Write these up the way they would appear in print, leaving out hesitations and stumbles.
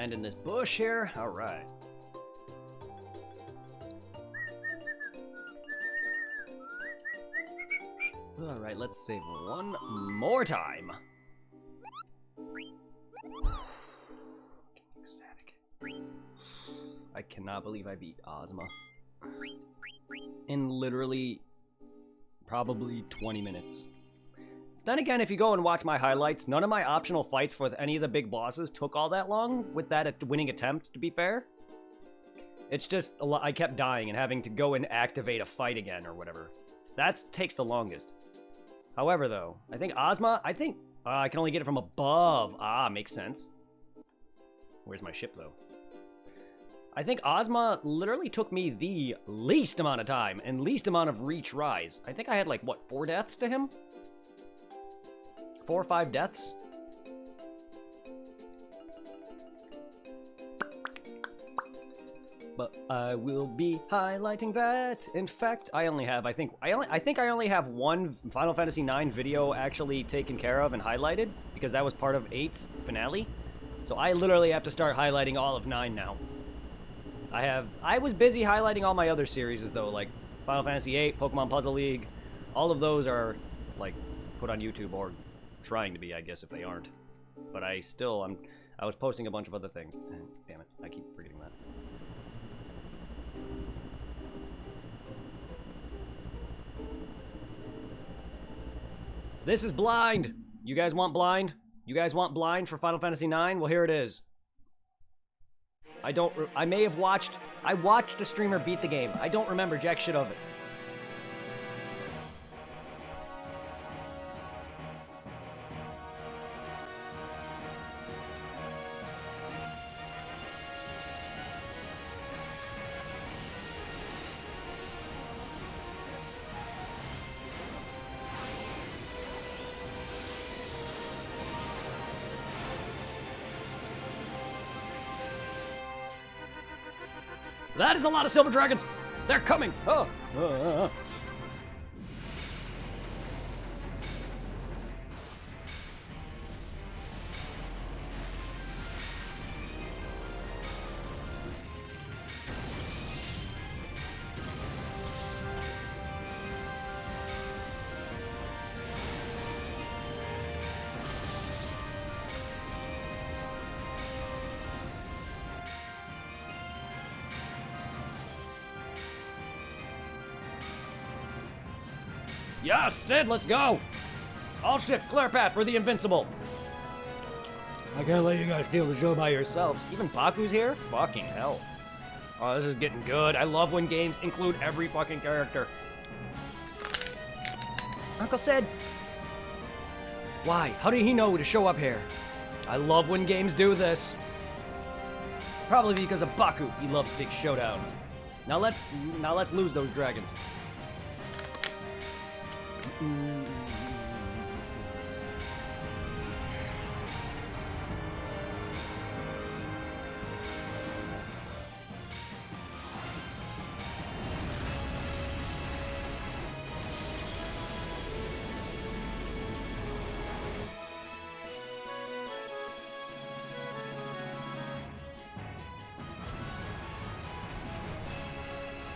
land in this bush here. All right. All right, let's save one more time. Ecstatic. I cannot believe I beat Ozma. In literally probably 20 minutes. Then again, if you go and watch my highlights, none of my optional fights for any of the big bosses took all that long with that winning attempt, to be fair. It's just, I kept dying and having to go and activate a fight again or whatever. That takes the longest. However, though, I think Ozma, I can only get it from above. Ah, makes sense. Where's my ship, though? I think Ozma literally took me the least amount of time and least amount of retries. I think I had, like, what, 4 deaths to him? 4 or 5 deaths? But I will be highlighting that. In fact, I only have, I think I only have one Final Fantasy IX video actually taken care of and highlighted, because that was part of 8's finale. So I literally have to start highlighting all of 9 now. I was busy highlighting all my other series though, like Final Fantasy VIII, Pokemon Puzzle League. All of those are like put on YouTube, or trying to be, I guess, if they aren't. But I was posting a bunch of other things. Damn it, I keep forgetting that. This is Blind! You guys want Blind? You guys want Blind for Final Fantasy IX? Well, here it is. I watched a streamer beat the game. I don't remember jack shit of it. That is a lot of silver dragons! They're coming! Oh! Yes, Sid, let's go! All ship, clear path for the invincible. I can't let you guys steal the show by yourselves. Even Baku's here? Fucking hell. Oh, this is getting good. I love when games include every fucking character. Uncle Sid! Why? How did he know to show up here? I love when games do this. Probably because of Baku. He loves big showdowns. Now let's lose those dragons.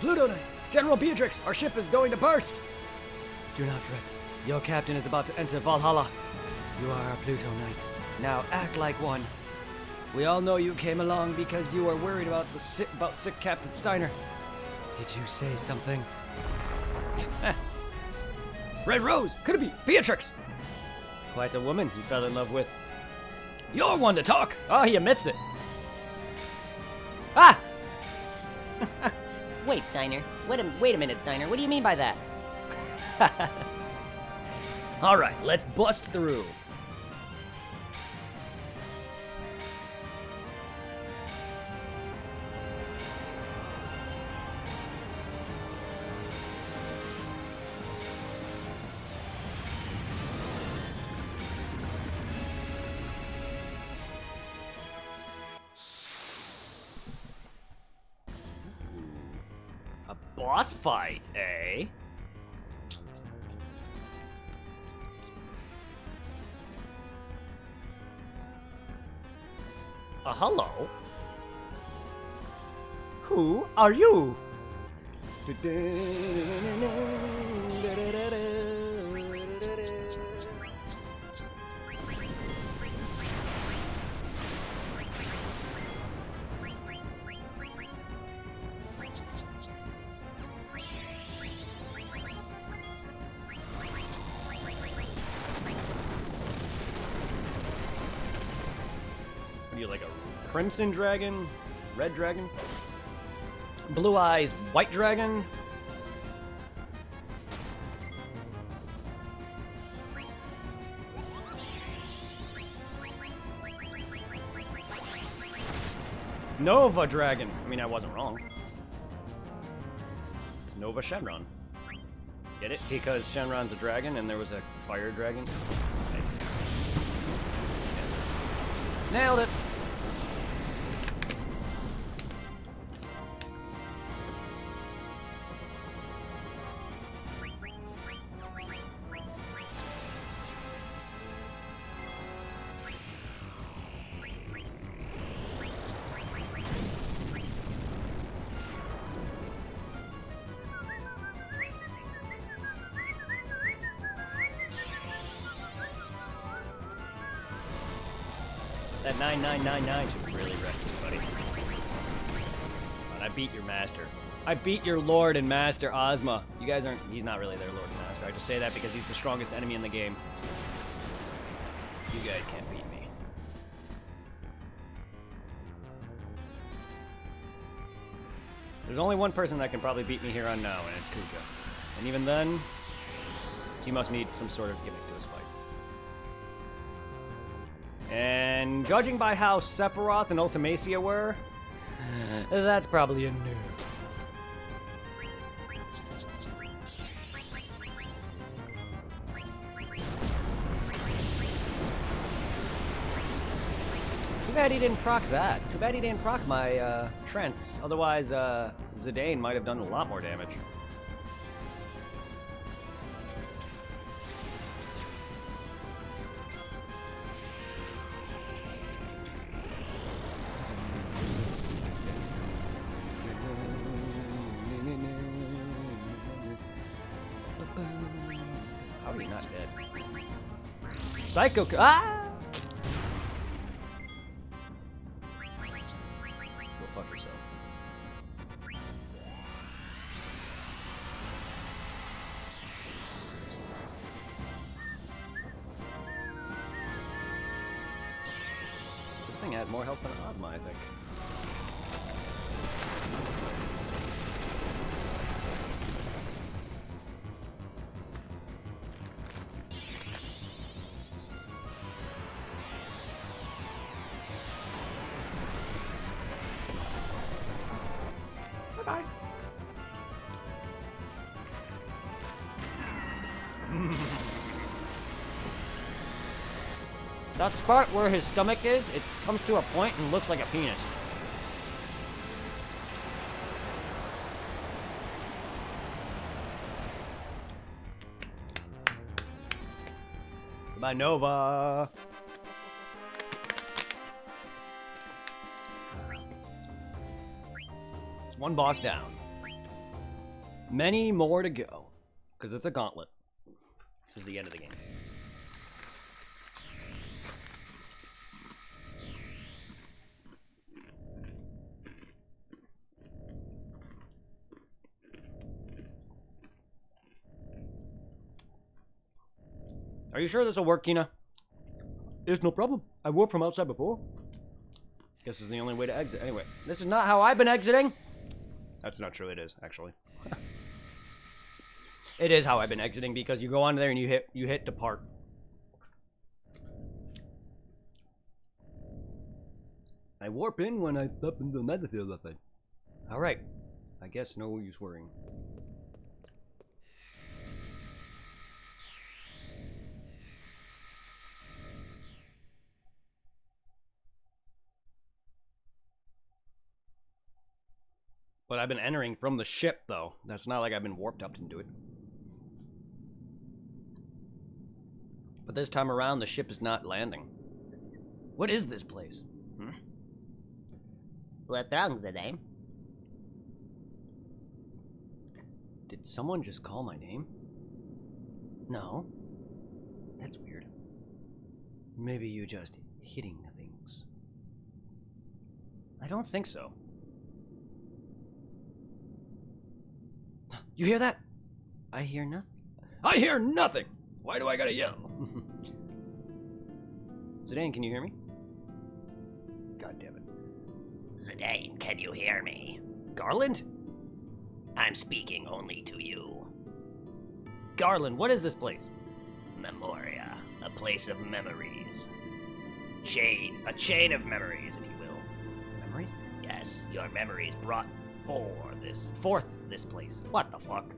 Pluto Knight! General Beatrix, our ship is going to burst! Do not fret. Your captain is about to enter Valhalla. You are our Pluto Knight. Now act like one. We all know you came along because you were worried about sick Captain Steiner. Did you say something? Red Rose! Could it be Beatrix? Quite a woman he fell in love with. You're one to talk! Oh, he admits it. Ah! Wait, Steiner. Wait a minute, Steiner. What do you mean by that? Alright, let's bust through. A boss fight, eh? Hello? Who are you? What are you, like a crimson dragon? Red dragon? Blue eyes, white dragon? Nova dragon. I mean, I wasn't wrong. It's Nova Shenron. Get it? Because Shenron's a dragon and there was a fire dragon. Okay. Nailed it. That 9999 should really wreck you, buddy. But I beat your master. I beat your lord and master, Ozma. You guys aren't... He's not really their lord and master. I just say that because he's the strongest enemy in the game. You guys can't beat me. There's only one person that can probably beat me here on now, and it's Kuja. And even then, he must need some sort of gimmick to his fight. And judging by how Sephiroth and Ultimacia were, that's probably a no. Too bad he didn't proc that. Too bad he didn't proc my Trents. Otherwise, Zidane might have done a lot more damage. How are you not dead? Psycho. Ah! Go fuck yourself. This thing had more health than Ozma, I think. Bye-bye. That spot where his stomach is, it comes to a point and looks like a penis. Goodbye, Nova. It's one boss down. Many more to go. Because it's a gauntlet. This is the end of the game. Are you sure this will work, Kina? There's no problem. I warped from outside before. Guess this is the only way to exit. Anyway, this is not how I've been exiting. That's not true. It is, actually. It is how I've been exiting because you go on there and you hit depart. I warp in when I step into the netherfield, I think. Alright. I guess no use worrying. But I've been entering from the ship, though. That's not like I've been warped up into it. But this time around, the ship is not landing. What is this place? What's wrong today? Did someone just call my name? No. That's weird. Maybe you just hitting things. I don't think so. You hear that? I hear nothing. I hear nothing! Why do I gotta yell? Zidane, can you hear me? God damn it. Zidane, can you hear me? Garland? I'm speaking only to you. Garland, what is this place? Memoria, a place of memories. A chain of memories, if you will. Memories? Yes, your memories brought forth this place. What the fuck?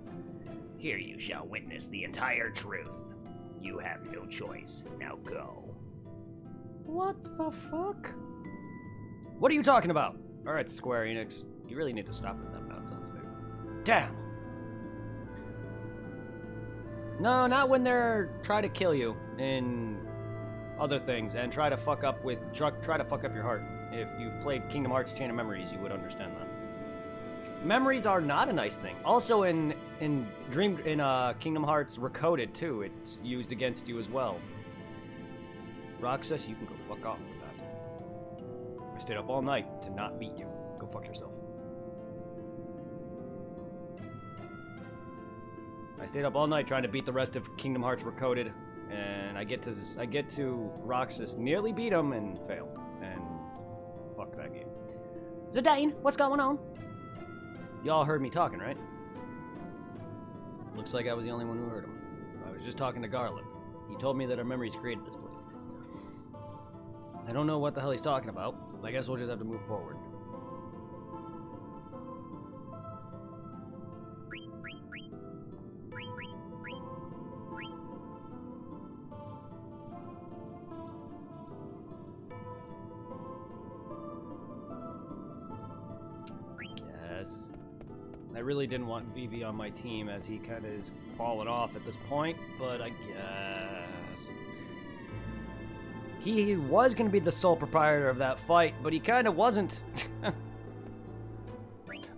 Here you shall witness the entire truth. You have no choice. Now go. What the fuck? What are you talking about? Alright, Square Enix. You really need to stop with that nonsense, dude. Damn! No, not when they're trying to kill you in other things and try to fuck up your heart. If you've played Kingdom Hearts Chain of Memories, you would understand that. Memories are not a nice thing. Also in Kingdom Hearts Recoded too, it's used against you as well. Roxas, you can go fuck off with that. I stayed up all night to not beat you. Go fuck yourself. I stayed up all night trying to beat the rest of Kingdom Hearts Recoded, and I get to Roxas, nearly beat him, and fail. And fuck that game. Zidane, what's going on? Y'all heard me talking, right? Looks like I was the only one who heard him. I was just talking to Garland. He told me that our memories created this place. I don't know what the hell he's talking about. I guess we'll just have to move forward. I really didn't want Vivi on my team as he kind of is falling off at this point, but I guess. He was going to be the sole proprietor of that fight, but he kind of wasn't.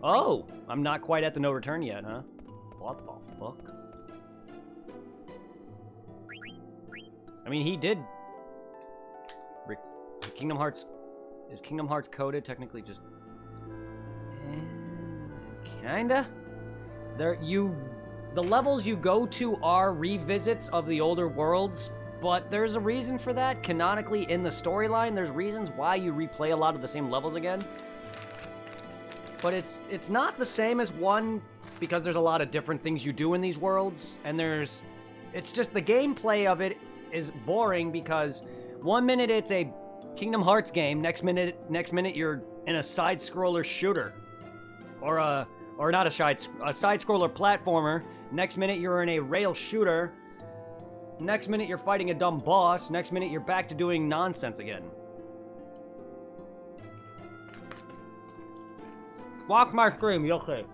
Oh, I'm not quite at the no return yet, huh? What the fuck? I mean, he did. Kingdom Hearts. Is Kingdom Hearts coded technically just. Kinda. The levels you go to are revisits of the older worlds, but there's a reason for that. Canonically, in the storyline, there's reasons why you replay a lot of the same levels again. But it's not the same as one, because there's a lot of different things you do in these worlds, and it's just the gameplay of it is boring because 1 minute it's a Kingdom Hearts game, next minute you're in a side-scroller shooter, or not a side-scroller platformer. Next minute you're in a rail shooter. Next minute you're fighting a dumb boss. Next minute you're back to doing nonsense again. Walk my scream, you'll see.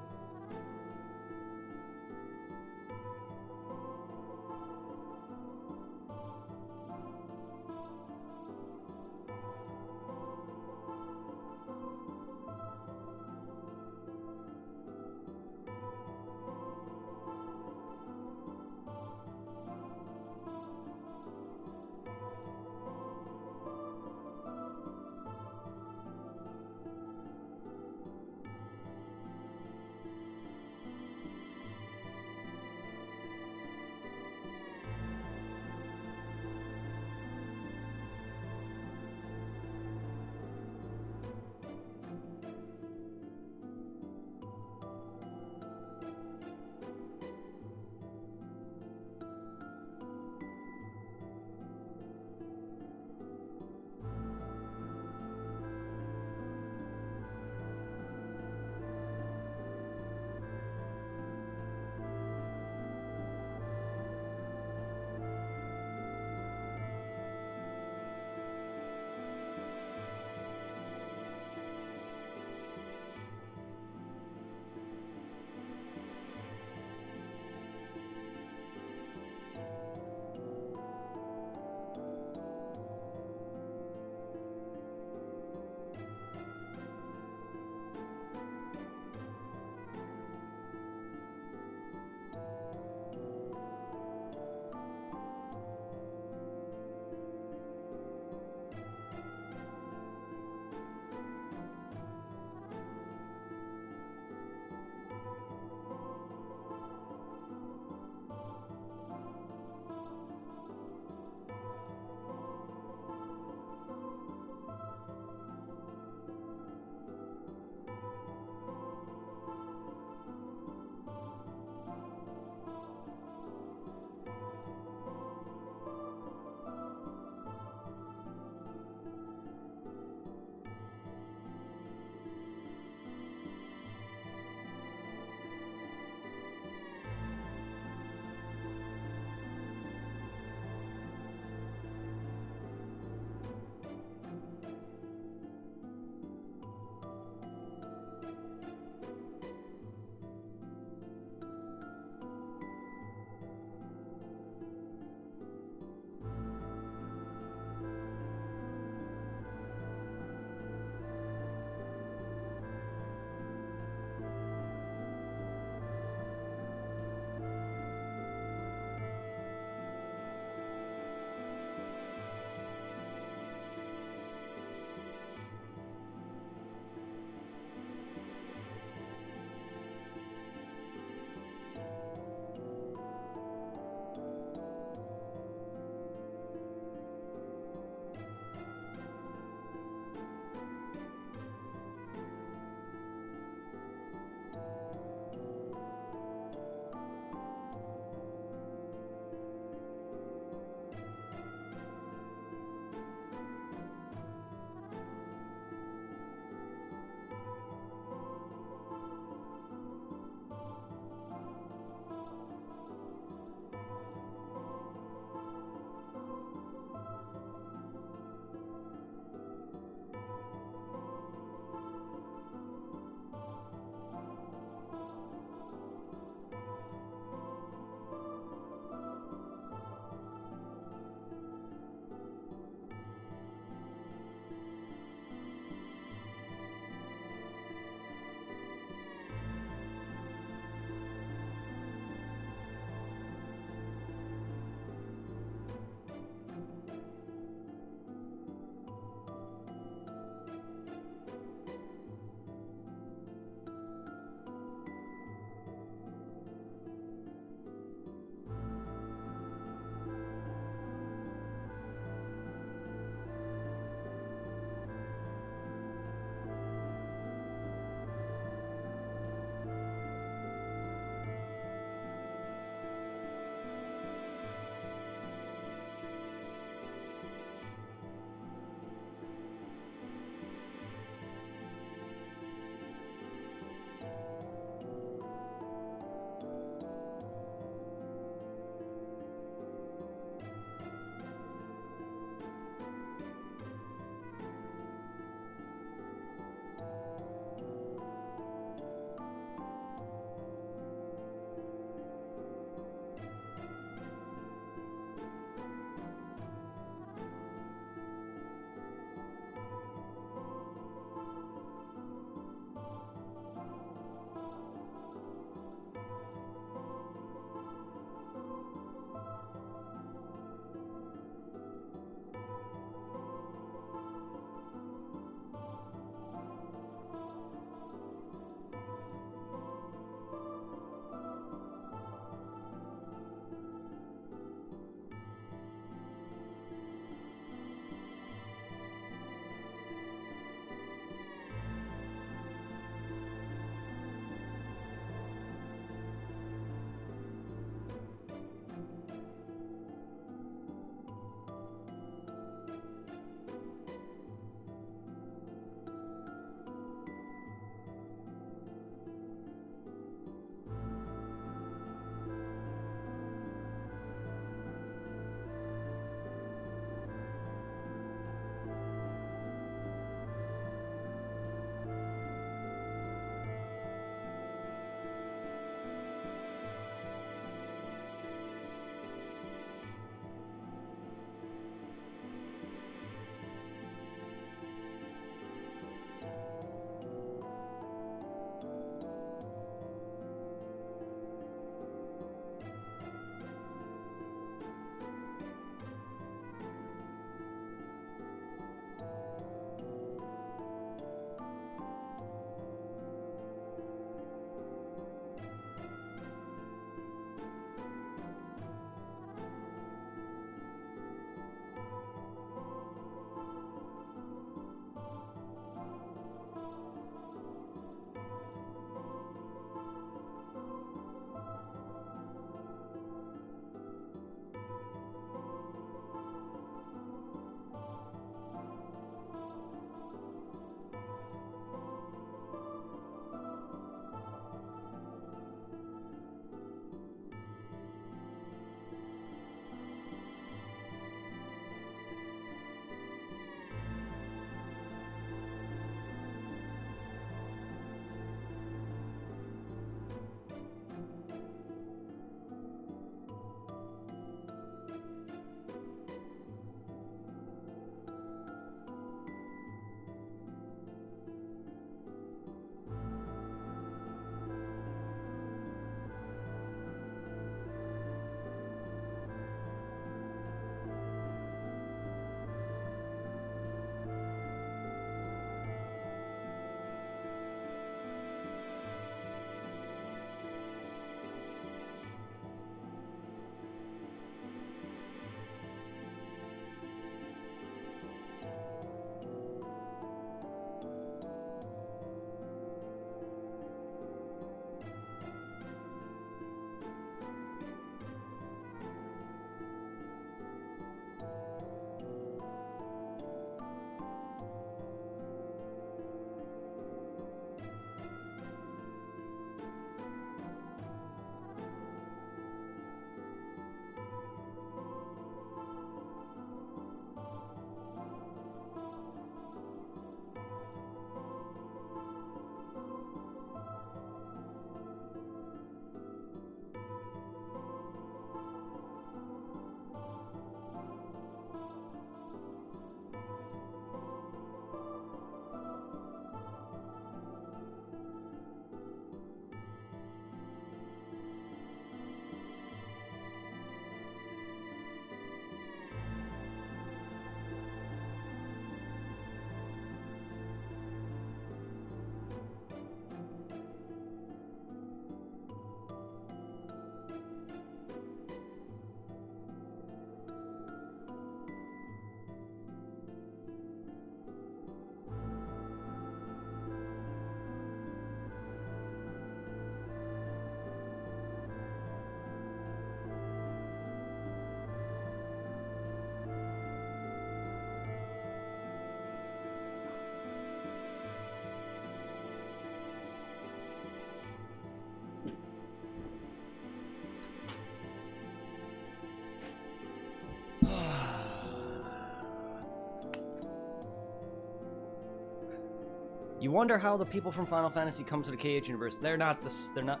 You wonder how the people from Final Fantasy come to the KH universe. They're not this. They're not.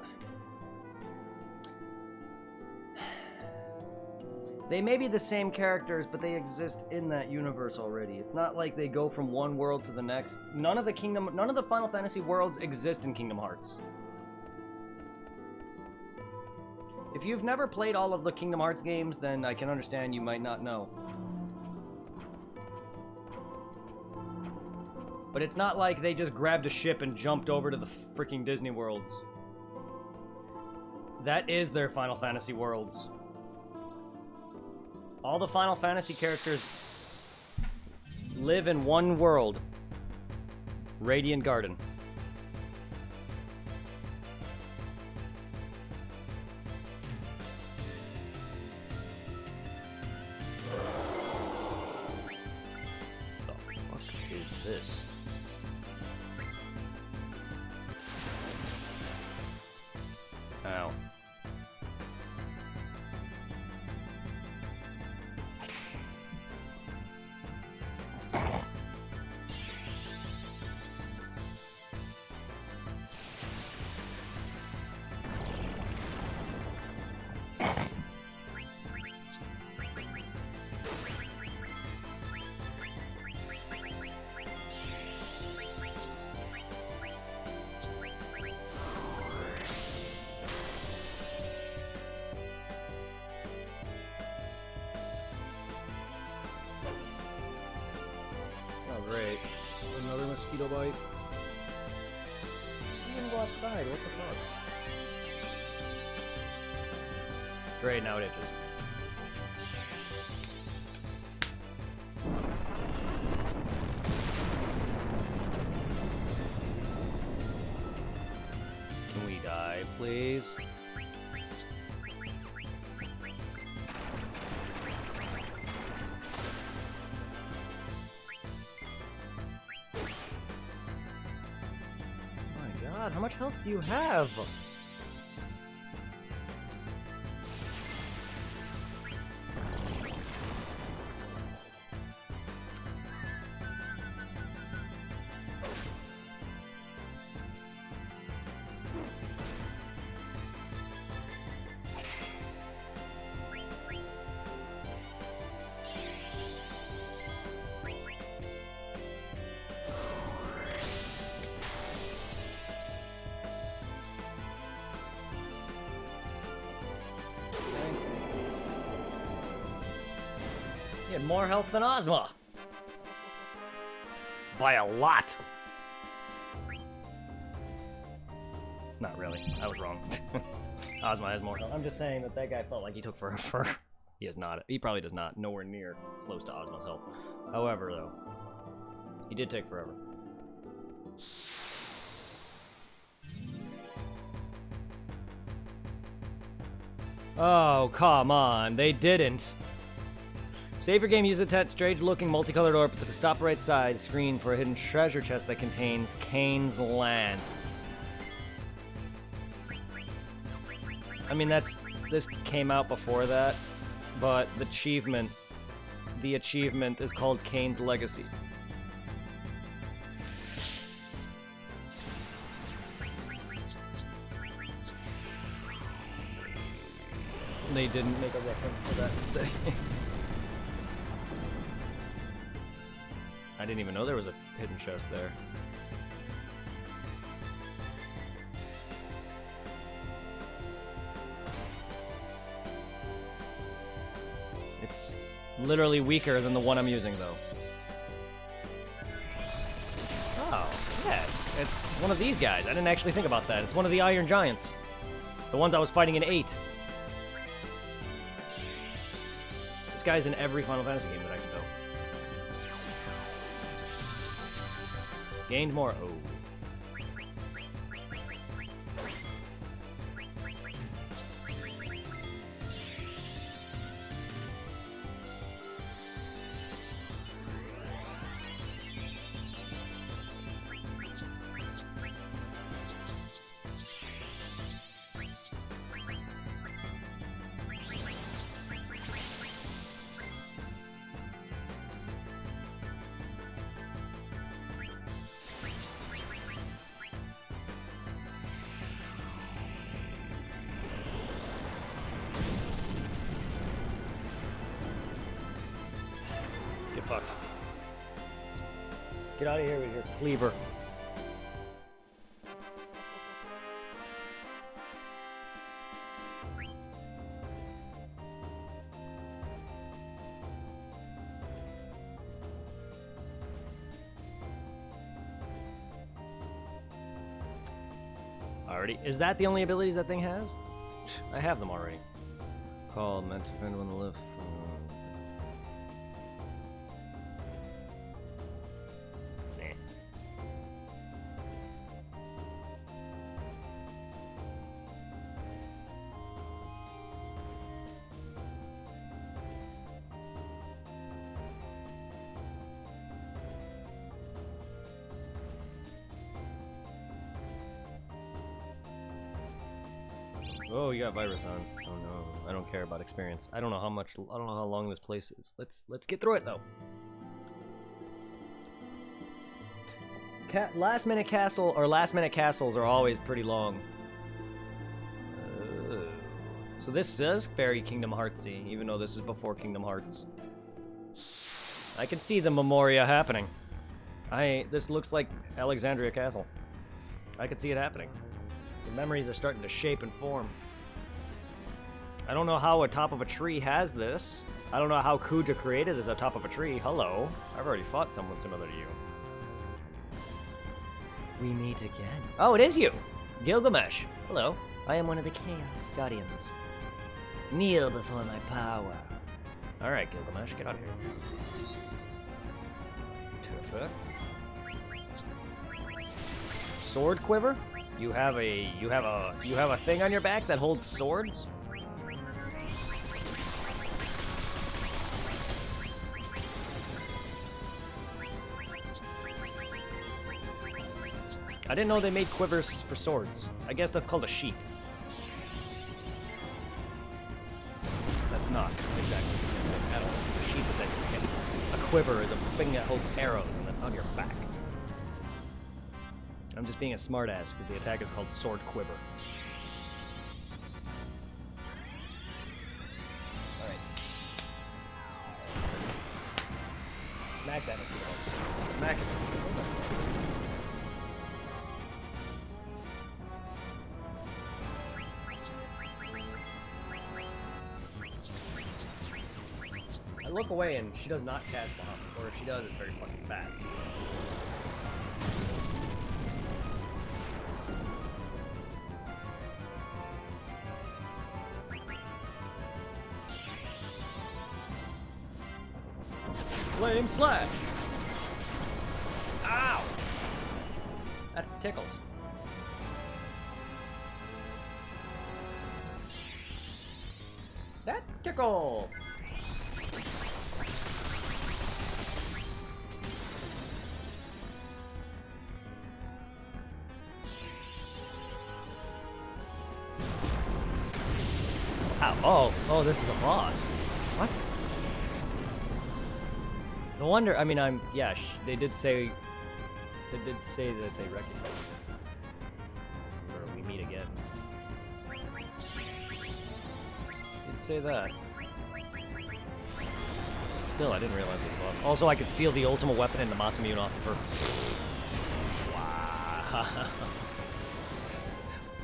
They may be the same characters, but they exist in that universe already. It's not like they go from one world to the next. None of the Final Fantasy worlds exist in Kingdom Hearts. If you've never played all of the Kingdom Hearts games, then I can understand you might not know. But it's not like they just grabbed a ship and jumped over to the freaking Disney worlds. That is their Final Fantasy worlds. All the Final Fantasy characters live in one world. Radiant Garden. What the fuck is this? Ow. Oh, great. Another mosquito bite. You didn't go outside. What the fuck? Great, now it itches. Can we die, please? God, how much health do you have? He had more health than Ozma. By a lot. Not really. I was wrong. Ozma has more health. I'm just saying that that guy felt like he took forever. He has not. He probably does not. Nowhere near close to Ozma's health. However, though, he did take forever. Oh, come on. They didn't. Save your game, use a strange-looking multicolored orb to the top right side screen for a hidden treasure chest that contains Kane's Lance. I mean, this came out before that, but the achievement is called Kane's Legacy. They didn't make a reference to that thing. I didn't even know there was a hidden chest there. It's literally weaker than the one I'm using, though. Oh, yes. It's one of these guys. I didn't actually think about that. It's one of the Iron Giants. The ones I was fighting in 8. This guy's in every Final Fantasy game that I can tell. Gained more. Oh. fucked. Get out of here with your cleaver. Already. Is that the only abilities that thing has? I have them already. Call, meant to defend on the lift. Oh, you got virus on. Oh no, I don't care about experience. I don't know how much. I don't know how long this place is. Let's get through it though. Last minute castles are always pretty long. So this is very Kingdom Heartsy, even though this is before Kingdom Hearts. I can see the Memoria happening. This looks like Alexandria Castle. I can see it happening. The memories are starting to shape and form. I don't know how a top of a tree has this. I don't know how Kuja created this on top of a tree. Hello. I've already fought someone similar to you. We meet again. Oh, it is you! Gilgamesh. Hello. I am one of the Chaos Guardians. Kneel before my power. Alright, Gilgamesh, get out of here. Terrific. Sword quiver? You have a thing on your back that holds swords? I didn't know they made quivers for swords. I guess that's called a sheath. That's not exactly the same thing at all. A sheath is at your hip. A quiver is a thing that holds arrows, and that's on your back. I'm just being a smartass because the attack is called Sword Quiver. Alright. Smack that if you want. Smack it. I look away and she does not cast bomb, or if she does, it's very fucking fast. Flame slash! Ow! That tickles. That tickle! Ow. Oh, this is a boss. What? No wonder, I mean, yeah, they did say that they recognize it. Or we meet again. Did say that. But still, I didn't realize it was a boss. Also, I could steal the ultimate weapon and the Masamune off of her. Wow.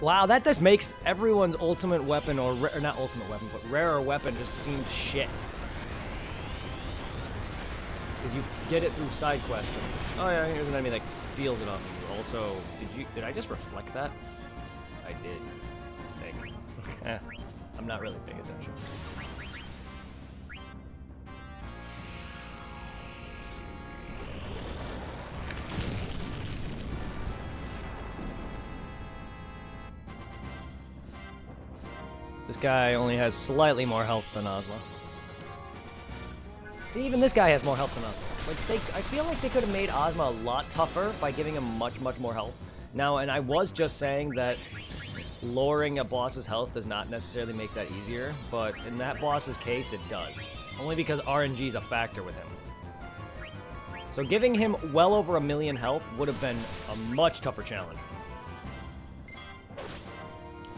Wow, that just makes everyone's ultimate weapon, or not ultimate weapon, but rarer weapon just seem shit. Because you get it through side questing. Oh yeah, here's an enemy that steals it off of you. Also, did I just reflect that? I did. I think. I'm not really paying attention. This guy only has slightly more health than Ozma. See, even this guy has more health than Ozma. Like, I feel like they could have made Ozma a lot tougher by giving him much, much more health. Now, and I was just saying that lowering a boss's health does not necessarily make that easier, but in that boss's case, it does. Only because RNG is a factor with him. So giving him well over 1 million health would have been a much tougher challenge.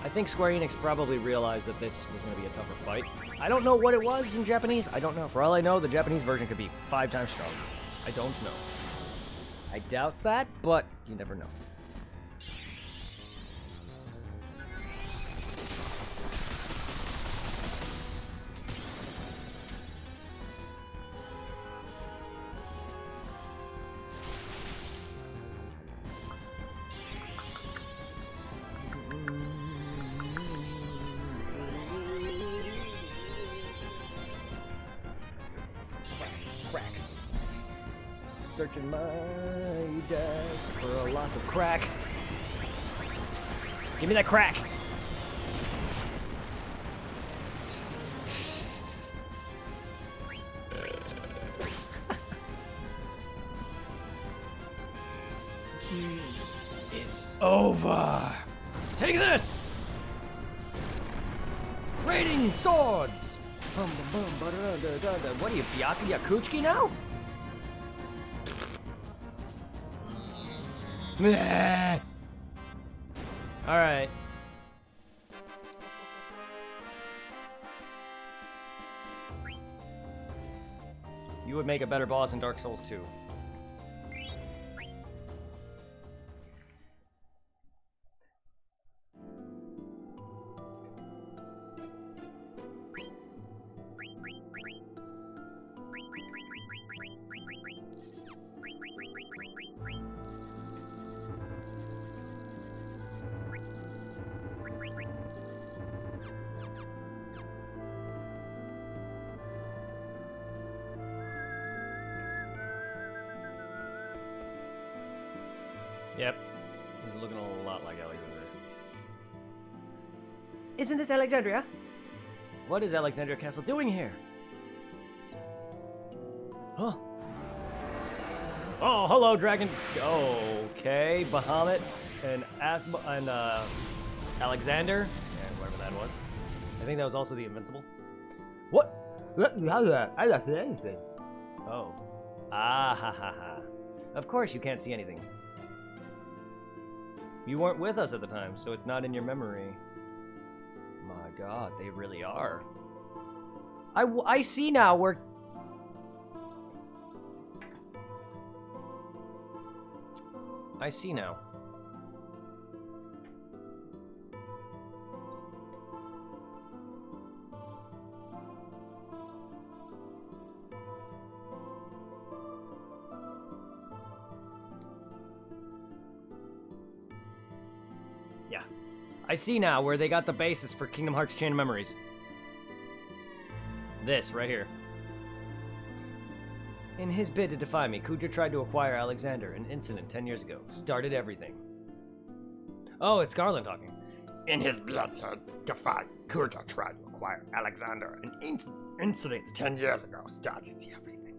I think Square Enix probably realized that this was going to be a tougher fight. I don't know what it was in Japanese. I don't know. For all I know, the Japanese version could be 5 times stronger. I don't know. I doubt that, but you never know. Crack. Searching my desk for a lot of crack. Give me that crack. It's over. Take this. Raiding swords. What are you, Byaku Yakuchiki now? Alright. You would make a better boss in Dark Souls 2. Yep. This is looking a lot like Alexandria. Isn't this Alexandria? What is Alexandria Castle doing here? Huh? Oh, hello, dragon. Okay, Bahamut and Alexander, and whatever that was. I think that was also the Invincible. What? I don't see anything. Oh. Ah ha ha ha. Of course you can't see anything. You weren't with us at the time, so it's not in your memory. My god, they really are. I see now where... I see now. Yeah. I see now where they got the basis for Kingdom Hearts Chain of Memories. This, right here. In his bid to defy me, Kuja tried to acquire Alexander. An incident 10 years ago started everything. Oh, it's Garland talking. In his blood to defy, Kuja tried to acquire Alexander. An incident 10 years ago started everything.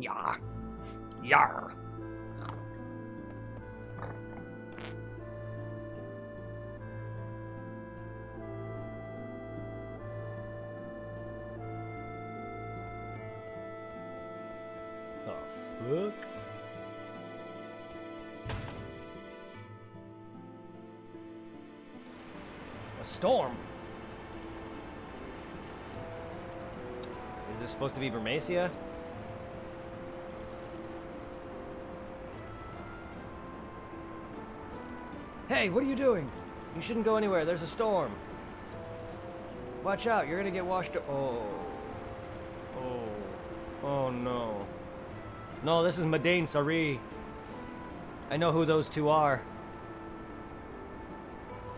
Yar. Yar. Look. A storm? Is this supposed to be Vermacia? Hey, what are you doing? You shouldn't go anywhere. There's a storm. Watch out. You're gonna get washed. Oh no. No, this is Madain Sari. I know who those two are.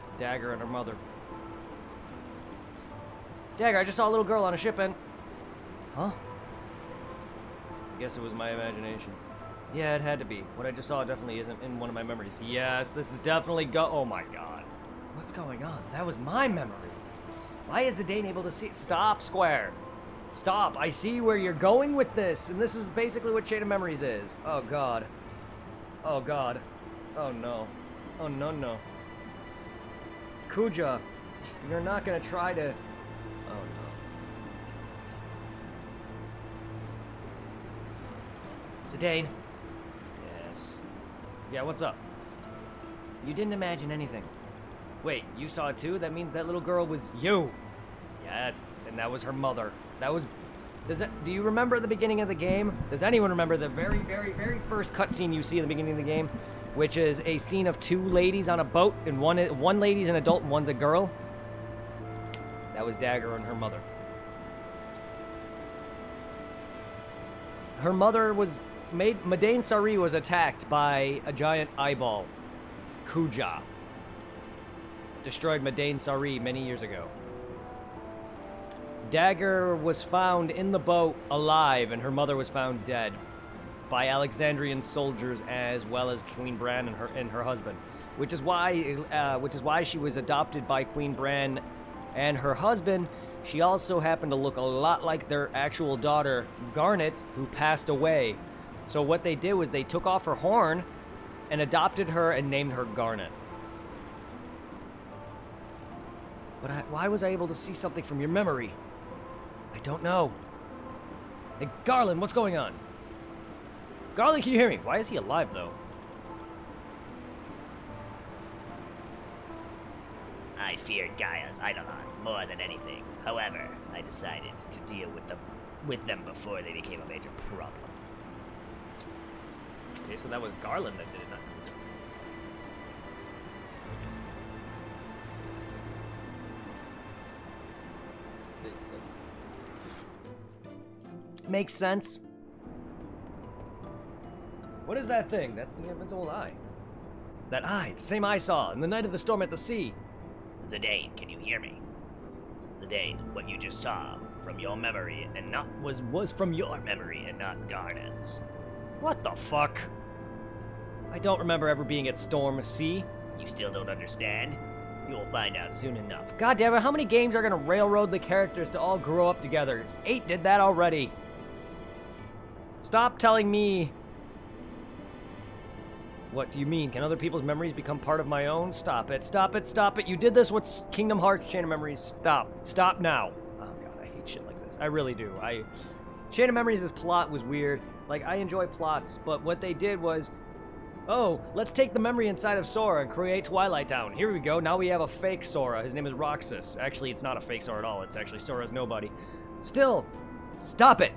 It's Dagger and her mother. Dagger, I just saw a little girl on a ship and... Huh? I guess it was my imagination. Yeah, it had to be. What I just saw definitely isn't in one of my memories. Yes, this is definitely oh my god. What's going on? That was my memory. Why is Zidane able to see? Stop, Square. Stop. I see where you're going with this, and this is basically what Chain of Memories is. Oh god. Oh god. Oh no. Oh no no. Kuja, you're not gonna try to... Oh no. Zidane. Yes. Yeah, what's up? You didn't imagine anything. Wait, you saw it too? That means that little girl was you. Yes, and that was her mother. That was... do you remember the beginning of the game? Does anyone remember the very, very, very first cutscene you see in the beginning of the game? Which is a scene of two ladies on a boat, and one lady's an adult and one's a girl. That was Dagger and her mother. Her mother was Madain Sari was attacked by a giant eyeball, Kuja. Destroyed Madain Sari many years ago. Dagger was found in the boat alive, and her mother was found dead by Alexandrian soldiers, as well as Queen Bran and her husband, which is why she was adopted by Queen Bran and her husband. She also happened to look a lot like their actual daughter, Garnet, who passed away. So what they did was they took off her horn and adopted her and named her Garnet. But why was I able to see something from your memory? I don't know. Hey, Garland, what's going on? Garland, can you hear me? Why is he alive, though? I feared Gaia's Eidolons more than anything. However, I decided to deal with them before they became a major problem. Okay, so that was Garland that did it, not... Makes sense. Makes sense. What is that thing? That's the invincible eye. That eye, the same eye I saw in the night of the storm at the sea. Zidane, can you hear me? Zidane, what you just saw from your memory and not was from your memory and not Garnet's. What the fuck? I don't remember ever being at Storm Sea. You still don't understand? You'll find out soon enough. God damn it, how many games are gonna railroad the characters to all grow up together? 8 did that already. Stop telling me... What do you mean? Can other people's memories become part of my own? Stop it, stop it, stop it. You did this with Kingdom Hearts Chain of Memories. Stop. Stop now. Oh god, I hate shit like this. I really do. Chain of Memories' plot was weird. Like, I enjoy plots, but what they did was... Oh, let's take the memory inside of Sora and create Twilight Town. Here we go. Now we have a fake Sora. His name is Roxas. Actually, it's not a fake Sora at all. It's actually Sora's nobody. Still, stop it.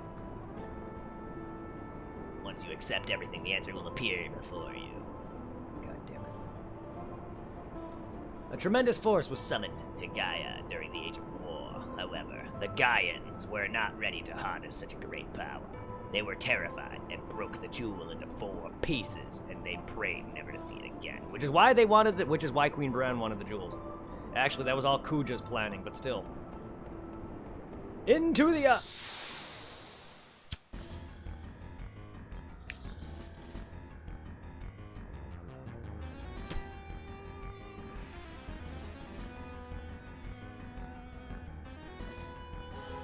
Once you accept everything, the answer will appear before you. God damn it. A tremendous force was summoned to Gaia during the Age of War. However, the Gaians were not ready to harness such a great power. They were terrified and broke the jewel into 4 pieces, and they prayed never to see it again. Which is why they wanted the, which is why Queen Bran wanted the jewels. Actually, that was all Kuja's planning, but still. Into the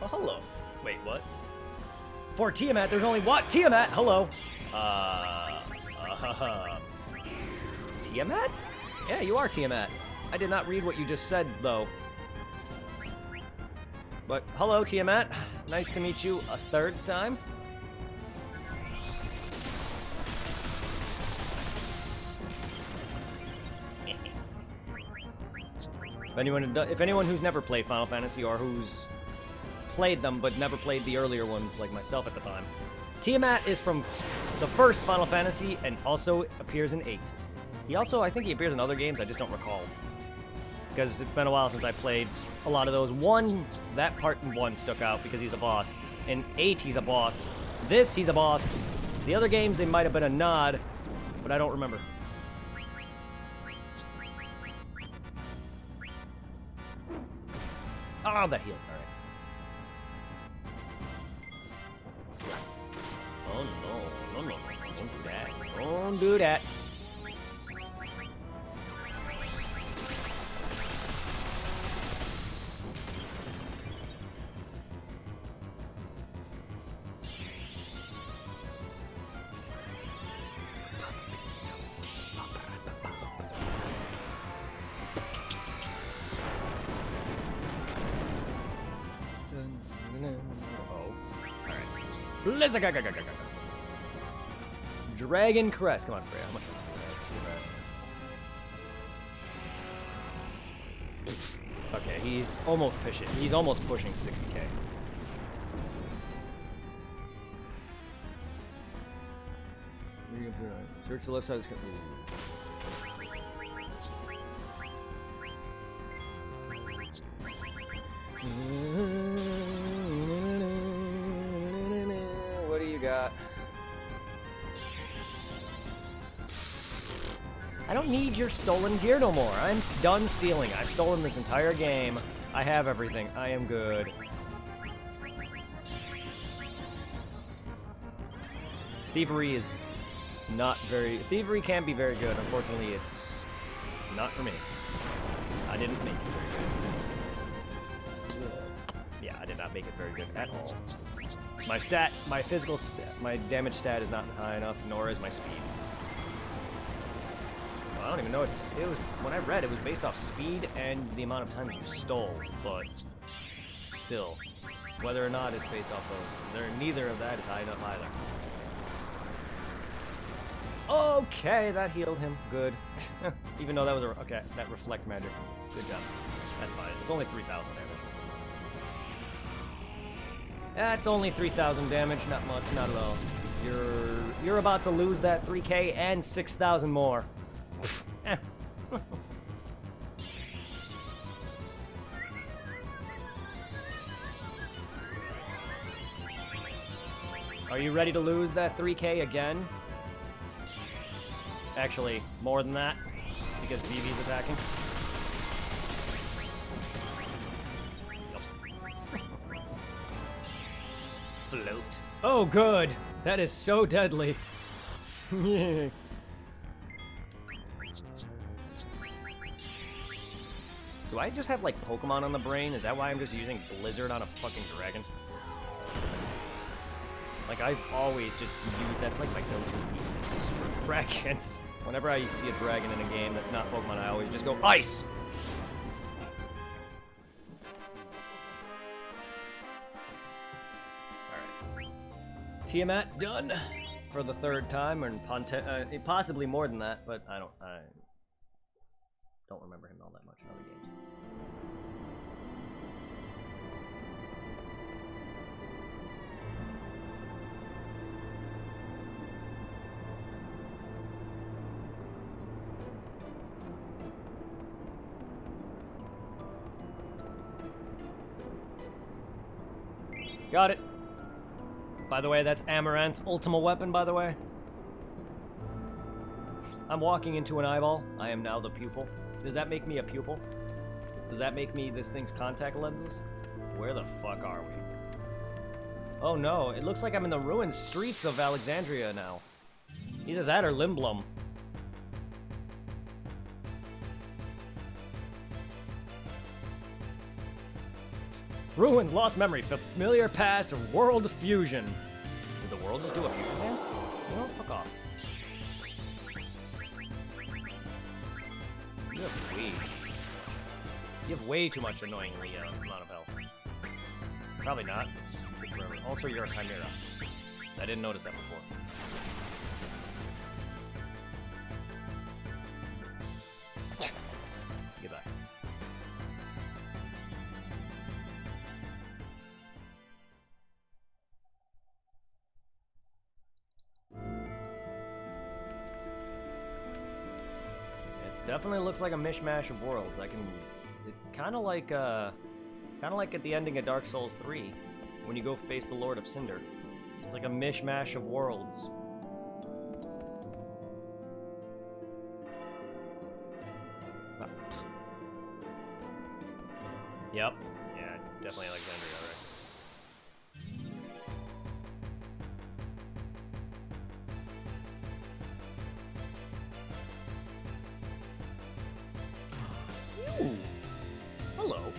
Oh, hello. Wait, what? For Tiamat, there's only what? Tiamat, hello. Tiamat? Yeah, you are Tiamat. I did not read what you just said, though. But, hello, Tiamat. Nice to meet you a 3rd time. If anyone who's never played Final Fantasy or who's played them but never played the earlier ones like myself at the time, Tiamat is from the first Final Fantasy and also appears in 8. He also, I think he appears in other games, I just don't recall. Because it's been a while since I played a lot of those. That part in 1 stuck out because he's a boss. In 8, he's a boss. This, he's a boss. The other games, they might have been a nod, but I don't remember. Oh, that heals, alright. Oh no, no, no, don't do that. Don't do that. Blizzard. Dragon Crest. Come on, Freya. How much? Okay, he's almost pushing. He's almost pushing 60k. Search the left side of the screen. What do you got? I don't need your stolen gear no more. I'm done stealing. I've stolen this entire game. I have everything. I am good. Thievery is not very... Thievery can be very good. Unfortunately, it's not for me. I didn't make it very good. Yeah, I did not make it very good at all. My stat, my physical stat, my damage stat is not high enough, nor is my speed. Well, I don't even know it was, when I read, it was based off speed and the amount of times you stole, but still, whether or not it's based off those, neither of that is high enough either. Okay, that healed him. Good. Even though that was a... Okay, that reflect magic. Good job. That's fine. It's only 3,000 damage. That's only 3,000 damage. Not much. Not at all. You're about to lose that 3k and 6,000 more. Are you ready to lose that 3k again? Actually, more than that, because Vivi's attacking. Float. Oh, good! That is so deadly. Do I just have, like, Pokemon on the brain? Is that why I'm just using Blizzard on a fucking dragon? Like, I've always just used... That's, like, my go-to weakness for dragons. Whenever I see a dragon in a game that's not Pokemon, I always just go ice! Alright. Tiamat's done for the third time, and possibly more than that, but I don't remember him all that much in other games. Got it. By the way, that's Amaranth's ultimate weapon, by the way. I'm walking into an eyeball. I am now the pupil. Does that make me a pupil? Does that make me this thing's contact lenses? Where the fuck are we? Oh no, it looks like I'm in the ruined streets of Alexandria now. Either that or Limblum. Ruined, lost memory, familiar past, world fusion. Did the world just do a fusion dance? You know what? Fuck off. You have way too much annoyingly amount of health. Probably not. Also, you're a Chimera. I didn't notice that before. Goodbye. Definitely looks like a mishmash of worlds. It's kind of like at the ending of Dark Souls 3, when you go face the Lord of Cinder. It's like a mishmash of worlds. Yep. Yeah, it's definitely Alexandria, right? Ooh. Hello.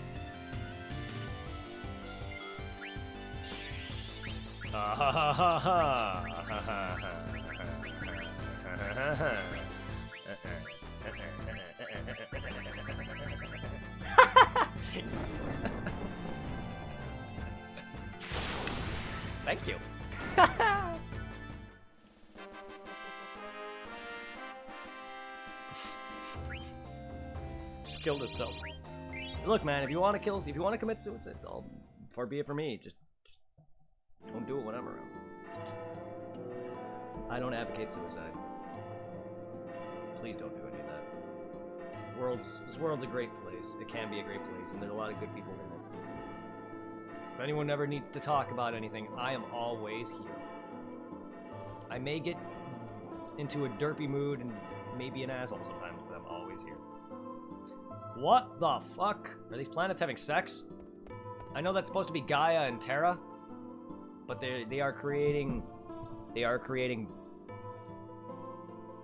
Ha ha ha ha ha. Thank you. Just killed itself. Look, man, if you want to kill, if you want to commit suicide, far be it for me. Just don't do it when I'm around. I don't advocate suicide. Please don't do any of that. This world's a great place. It can be a great place, and there's a lot of good people in it. If anyone ever needs to talk about anything, I am always here. I may get into a derpy mood and maybe an asshole sometimes, but I'm always here. What the fuck? Are these planets having sex? I know that's supposed to be Gaia and Terra, but they are creating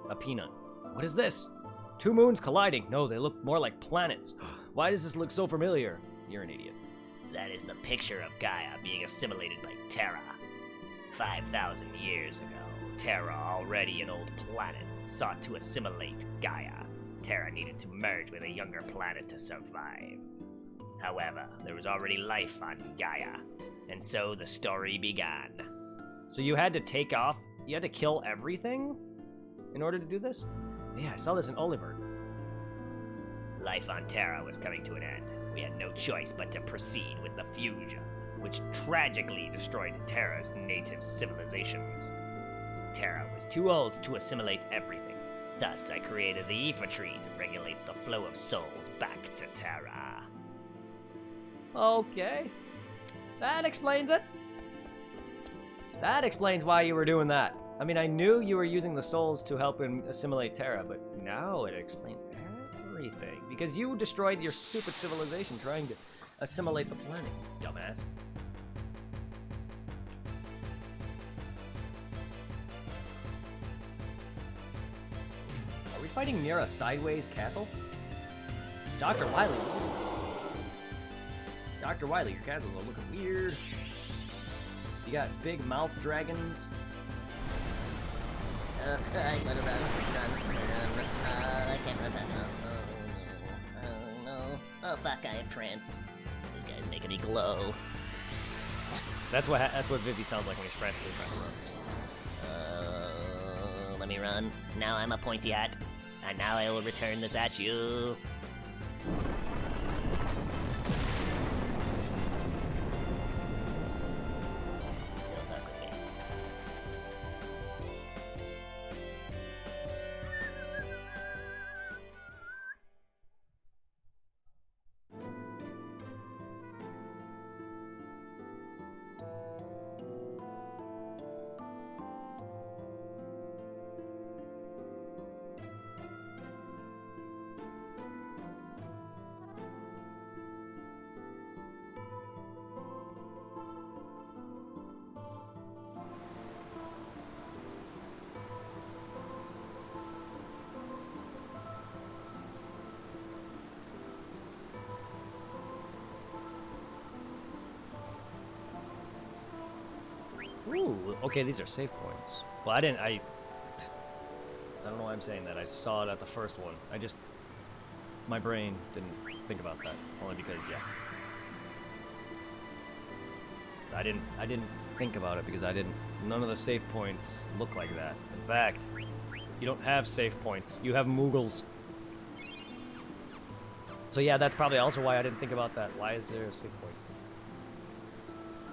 a peanut. What is this? Two moons colliding. No, they look more like planets. Why does this look so familiar? You're an idiot. That is the picture of Gaia being assimilated by Terra. 5,000 years ago, Terra, already an old planet, sought to assimilate Gaia. Terra needed to merge with a younger planet to survive. However, there was already life on Gaia, and so the story began. So you had to you had to kill everything in order to do this? Yeah, I saw this in Oliver. Life on Terra was coming to an end. We had no choice but to proceed with the fusion, which tragically destroyed Terra's native civilizations. Terra was too old to assimilate everything. Thus, I created the Aoife tree to regulate the flow of souls back to Terra. Okay. That explains it. That explains why you were doing that. I mean, I knew you were using the souls to help him assimilate Terra, but now it explains everything. Because you destroyed your stupid civilization trying to assimilate the planet, dumbass. Are we fighting near a sideways castle? Dr. Wily. Dr. Wily, your castles are looking weird. You got big mouth dragons. I gotta run. I can't run fast enough. Oh, no. Oh, fuck, I have trance. This guy's making me glow. That's what Vivi sounds like when he's frantically trying to run. Let me run. Now I'm a pointy hat. And now I will return this at you. Still stuck with me. Ooh, okay, these are save points. Well, I don't know why I'm saying that. I saw it at the first one. My brain didn't think about that. Only because, yeah. I didn't think about it because none of the save points look like that. In fact, you don't have save points. You have Moogles. So yeah, that's probably also why I didn't think about that. Why is there a save point?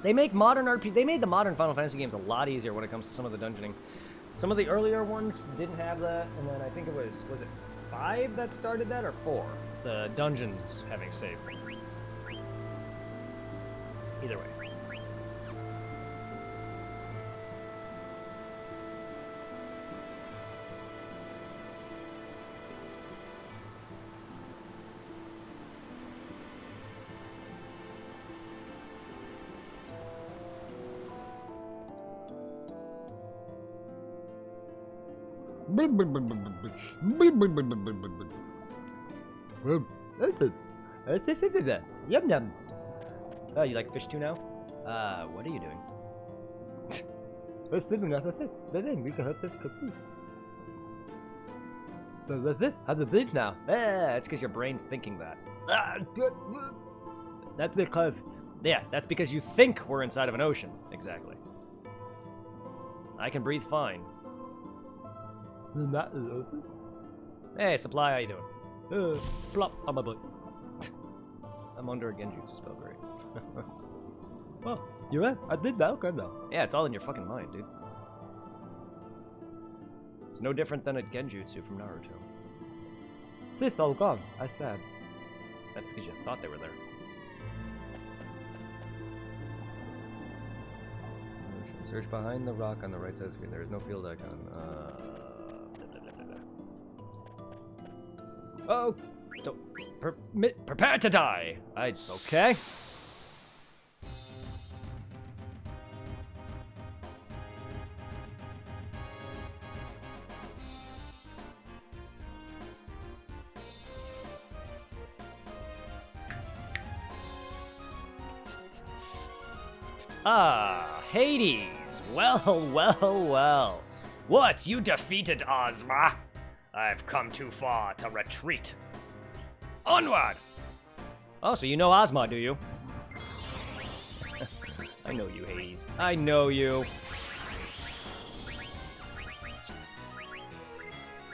They made the modern Final Fantasy games a lot easier when it comes to some of the dungeoning. Some of the earlier ones didn't have that, and then I think it was it 5 that started that, or 4? The dungeons having save. Either way. Yum yum. Oh, you like fish too now? What are you doing? Have the fish now. It's because your brain's thinking that. That's because... Yeah, that's because you think we're inside of an ocean. Exactly. I can breathe fine. Hey, Supply, how you doing? Plop on my butt. I'm under a Genjutsu spell grade. Well, you're right. I did that. Okay, now. Yeah, it's all in your fucking mind, dude. It's no different than a Genjutsu from Naruto. Fifth all gone. I said. That's because you thought they were there. Search behind the rock on the right side of the screen. There is no field icon. Oh! Don't prepare to die! Okay. Ah, Hades! Well, well, well. What? You defeated Ozma? I've come too far to retreat. Onward! Oh, so you know Ozma, do you? I know you, Hades. I know you.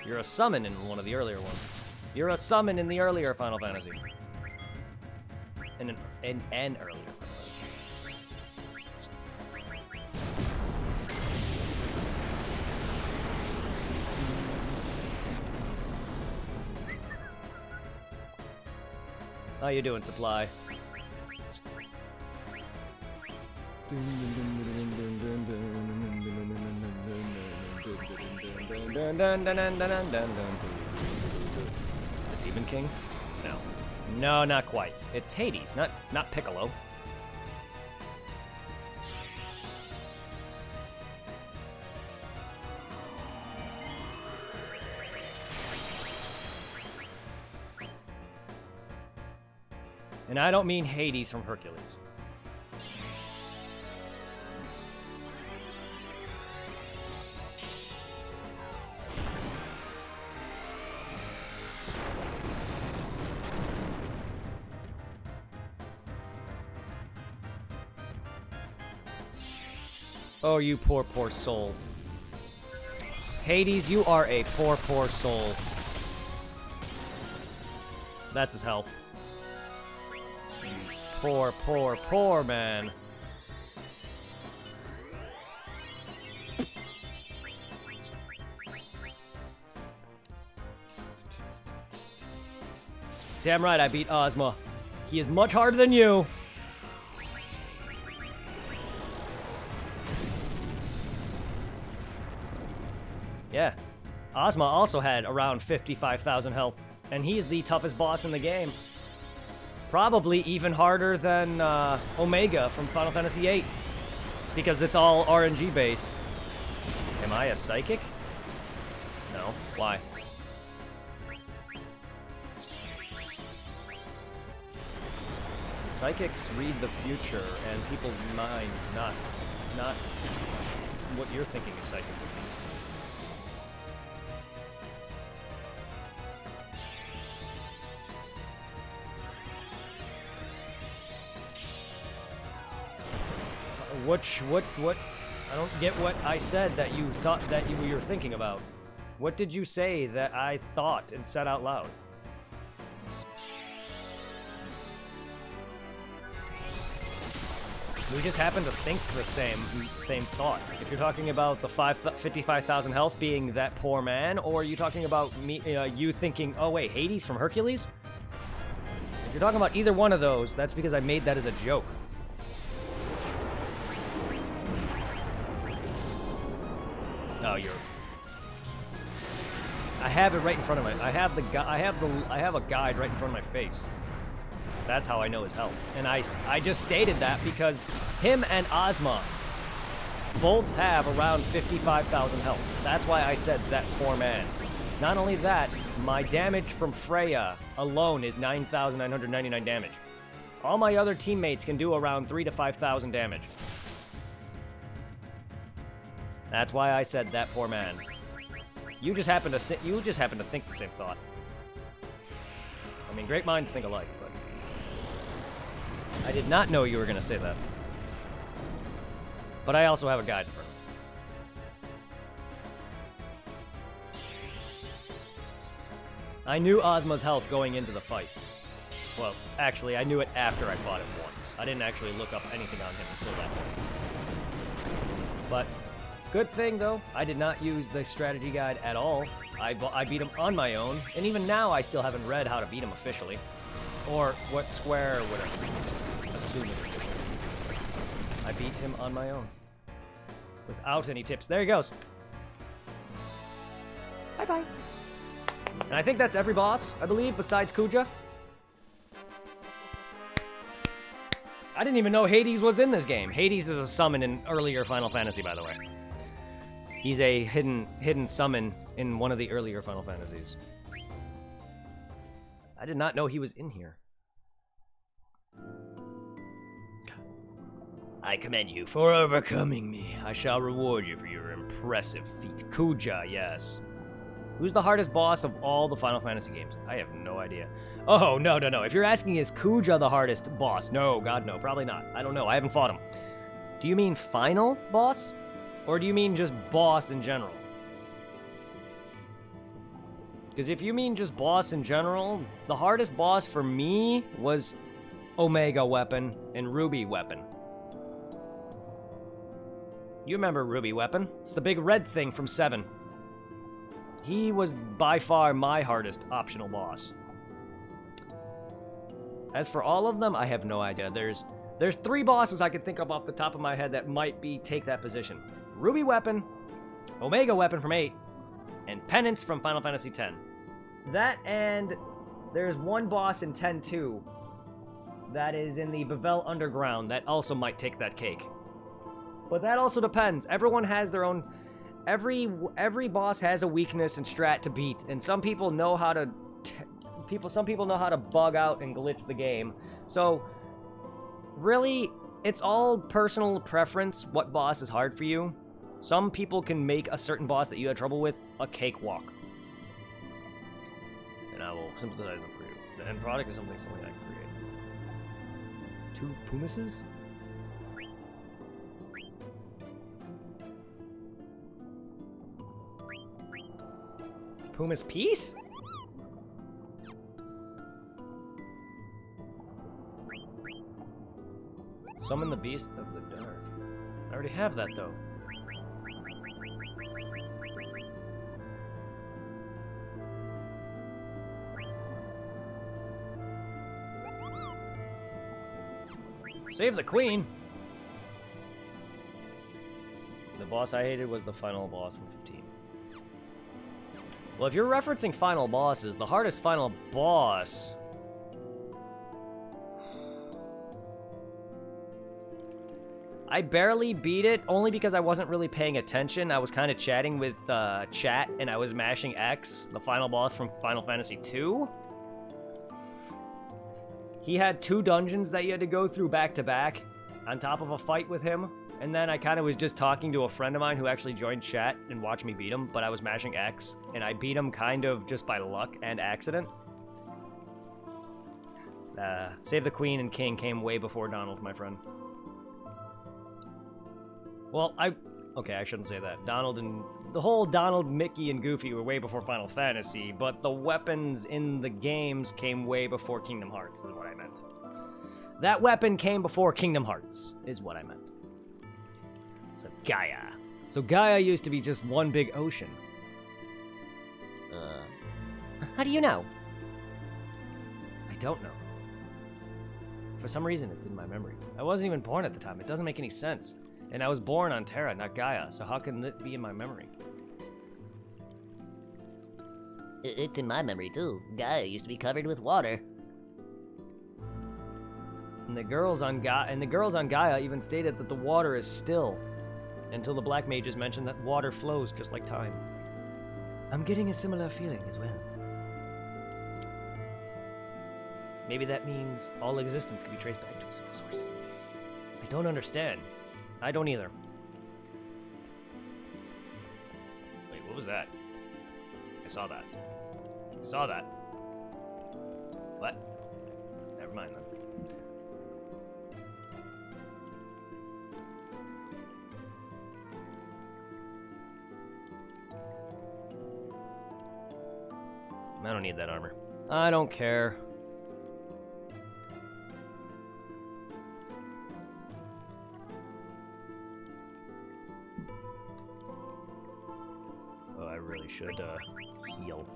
You're a summon in one of the earlier ones. You're a summon in the earlier Final Fantasy. In an earlier Final Fantasy. How you doing, Supply? The Demon King? No. No, not quite. It's Hades, not Piccolo. And I don't mean Hades from Hercules. Oh, you poor, poor soul. Hades, you are a poor, poor soul. That's his health. Poor, poor, poor man. Damn right I beat Ozma. He is much harder than you. Yeah. Ozma also had around 55,000 health, and he's the toughest boss in the game. Probably even harder than Omega from Final Fantasy VIII, because it's all RNG based. Am I a psychic? No. Why? Psychics read the future and people's minds, not what you're thinking a psychic would be. What? I don't get what I said that you thought that you were thinking about. What did you say that I thought and said out loud? We just happen to think the same thought. If you're talking about the 55,000 health being that poor man, or are you talking about me, you thinking, oh wait, Hades from Hercules? If you're talking about either one of those, that's because I made that as a joke. Oh, you're. I have it right in front of my. I have a guide right in front of my face. That's how I know his health. And I just stated that because him and Ozma both have around 55,000 health. That's why I said that poor man. Not only that, my damage from Freya alone is 9,999 damage. All my other teammates can do around 3,000 to 5,000 damage. That's why I said that poor man. You just happen to think the same thought. I mean, great minds think alike, but I did not know you were going to say that. But I also have a guide in front of me. I knew Ozma's health going into the fight. Well, actually, I knew it after I fought it once. I didn't actually look up anything on him until that point. But, good thing, though, I did not use the strategy guide at all. I beat him on my own, and even now I still haven't read how to beat him officially. Or what square would I assume it is. I beat him on my own. Without any tips. There he goes. Bye-bye. And I think that's every boss, I believe, besides Kuja. I didn't even know Hades was in this game. Hades is a summon in earlier Final Fantasy, by the way. He's a hidden summon in one of the earlier Final Fantasies. I did not know he was in here. I commend you for overcoming me. I shall reward you for your impressive feat. Kuja, yes. Who's the hardest boss of all the Final Fantasy games? I have no idea. Oh, no. If you're asking, is Kuja the hardest boss? No, God, no. Probably not. I don't know. I haven't fought him. Do you mean final boss? Or do you mean just boss in general? Because if you mean just boss in general, the hardest boss for me was Omega Weapon and Ruby Weapon. You remember Ruby Weapon? It's the big red thing from 7. He was by far my hardest optional boss. As for all of them, I have no idea. There's 3 bosses I can think of off the top of my head that might take that position. Ruby Weapon, Omega Weapon from 8, and Penance from Final Fantasy X. That, and there's one boss in 10-2 that is in the Bevelle Underground that also might take that cake. But that also depends. Everyone has their own... Every boss has a weakness and strat to beat, and some people know how to... Some people know how to bug out and glitch the game. So, really, it's all personal preference what boss is hard for you. Some people can make a certain boss that you had trouble with a cakewalk. And I will sympathize them for you. The end product is something I can create. 2 Pumices? Pumice Peace? Summon the Beast of the Dark. I already have that, though. Save the Queen! The boss I hated was the final boss from 15. Well, if you're referencing final bosses, the hardest final boss... I barely beat it, only because I wasn't really paying attention. I was kind of chatting with chat, and I was mashing X, the final boss from Final Fantasy II. He had 2 dungeons that you had to go through back to back, on top of a fight with him. And then I kind of was just talking to a friend of mine who actually joined chat and watched me beat him, but I was mashing X, and I beat him kind of just by luck and accident. Save the Queen and King came way before Donald, my friend. Well, okay, I shouldn't say that. The whole Donald, Mickey, and Goofy were way before Final Fantasy, but the weapons in the games came way before Kingdom Hearts, is what I meant. That weapon came before Kingdom Hearts, is what I meant. So Gaia. So Gaia used to be just one big ocean. How do you know? I don't know. For some reason, it's in my memory. I wasn't even born at the time. It doesn't make any sense. And I was born on Terra, not Gaia, so how can it be in my memory? It's in my memory, too. Gaia used to be covered with water. And the girls on Gaia even stated that the water is still, until the Black Mages mentioned that water flows just like time. I'm getting a similar feeling as well. Maybe that means all existence can be traced back to a single source. I don't understand. I don't either. Wait, what was that? I saw that. I saw that. What? Never mind then. I don't need that armor. I don't care. really should heal.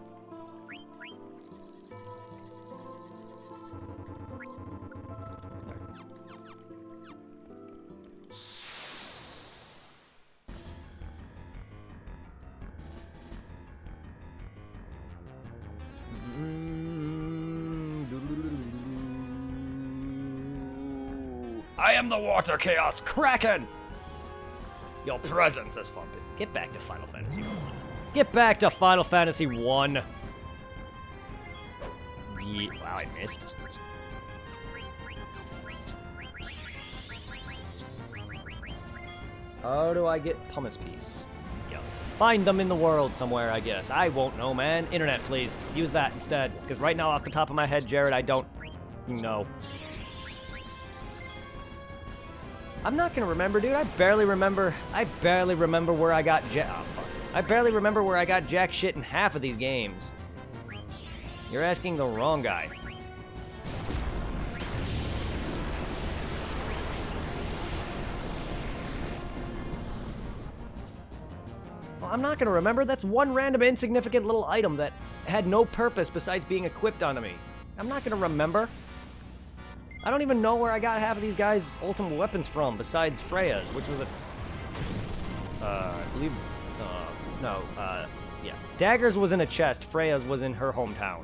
I am the Water Chaos Kraken! Your presence is forbidden. Get back to Final Fantasy 1. Get back to Final Fantasy 1. Wow, I missed. How do I get pumice piece? Yeah, find them in the world somewhere, I guess. I won't know, man. Internet, please. Use that instead. Because right now, off the top of my head, Jared, I don't know. I'm not gonna remember, dude. I barely remember where I got I barely remember where I got jack shit in half of these games. You're asking the wrong guy. Well, I'm not gonna remember. That's one random insignificant little item that had no purpose besides being equipped onto me. I'm not gonna remember. I don't even know where I got half of these guys' ultimate weapons from, besides Freya's, which was I believe, yeah. Daggers was in a chest, Freya's was in her hometown,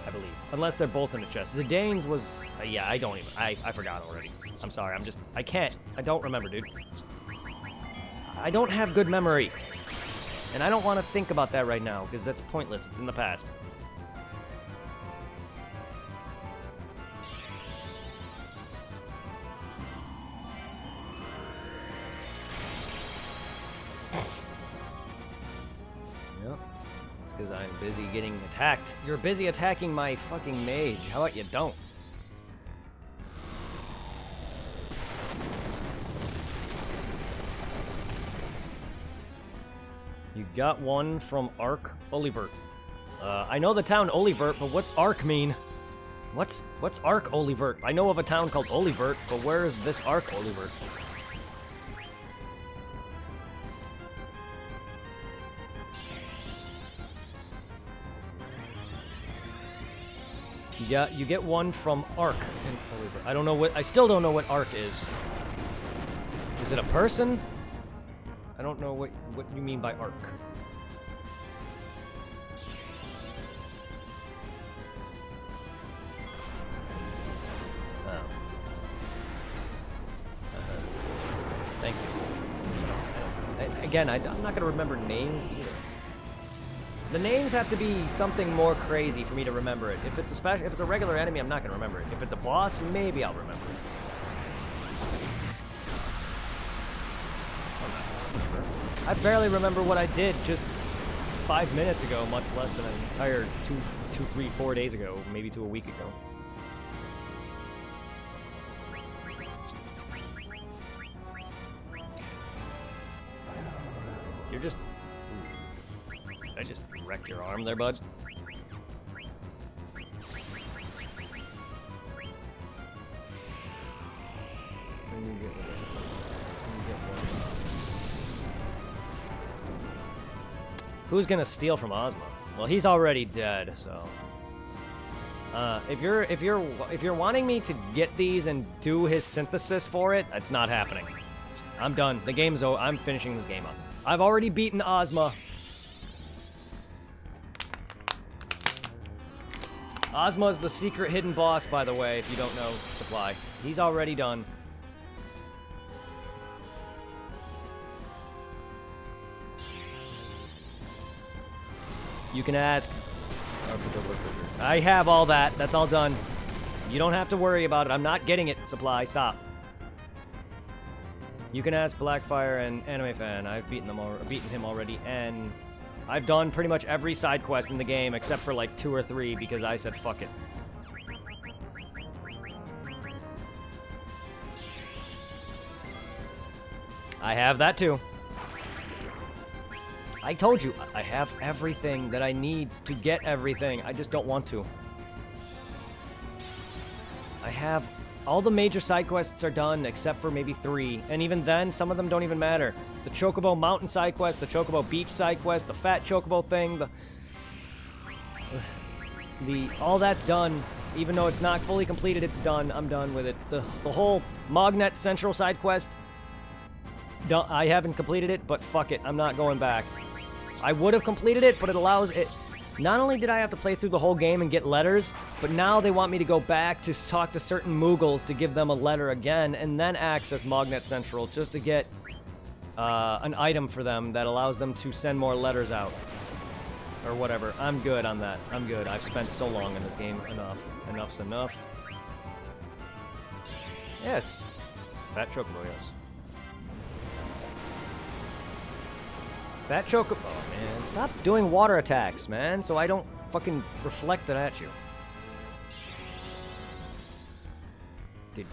I believe. Unless they're both in a chest. Zidane's was, yeah, I forgot already. I'm sorry, I don't remember, dude. I don't have good memory. And I don't want to think about that right now, because that's pointless, it's in the past. Yep. It's because I'm busy getting attacked. You're busy attacking my fucking mage. How about you don't? You got one from Ark Olivert. I know the town Olivert, but what's Ark mean? What's Ark Olivert? I know of a town called Olivert, but where is this Ark Olivert? You get one from Ark in Olivert. I still don't know what Ark is. Is it a person? I don't know what you mean by Ark. Thank you. Again, I'm not going to remember names either. The names have to be something more crazy for me to remember it. If it's a regular enemy, I'm not going to remember it. If it's a boss, maybe I'll remember it. I barely remember what I did just 5 minutes ago, much less than an entire 2, 3, 4 days ago, maybe to a week ago. You're just... I just wrecked your arm there, bud. Who's gonna steal from Ozma? Well, he's already dead, so. If you're wanting me to get these and do his synthesis for it, that's not happening. I'm done. The game's over. I'm finishing this game up. I've already beaten Ozma. Ozma's the secret hidden boss, by the way, if you don't know, Supply. He's already done. You can ask. I have all that. That's all done. You don't have to worry about it. I'm not getting it, Supply. Stop. You can ask Blackfire and Anime Fan. I've beaten him already, and I've done pretty much every side quest in the game except for like 2 or 3 because I said fuck it. I have that too. I told you, I have everything that I need to get everything. I just don't want to. I have All the major side quests are done except for maybe 3, and even then, some of them don't even matter. The Chocobo Mountain side quest, the Chocobo Beach side quest, the Fat Chocobo thing, all that's done. Even though it's not fully completed, it's done. I'm done with it. The whole Mognet Central side quest, I haven't completed it, but fuck it, I'm not going back. I would have completed it, but it allows it. Not only did I have to play through the whole game and get letters, but now they want me to go back to talk to certain Moogles to give them a letter again, and then access Mognet Central just to get an item for them that allows them to send more letters out. Or whatever. I'm good on that. I'm good. I've spent so long in this game. Enough. Enough's enough. Yes. Fat Chocobo, yes. Fat Chocobo, man. Stop doing water attacks, man, so I don't fucking reflect it at you. Dude.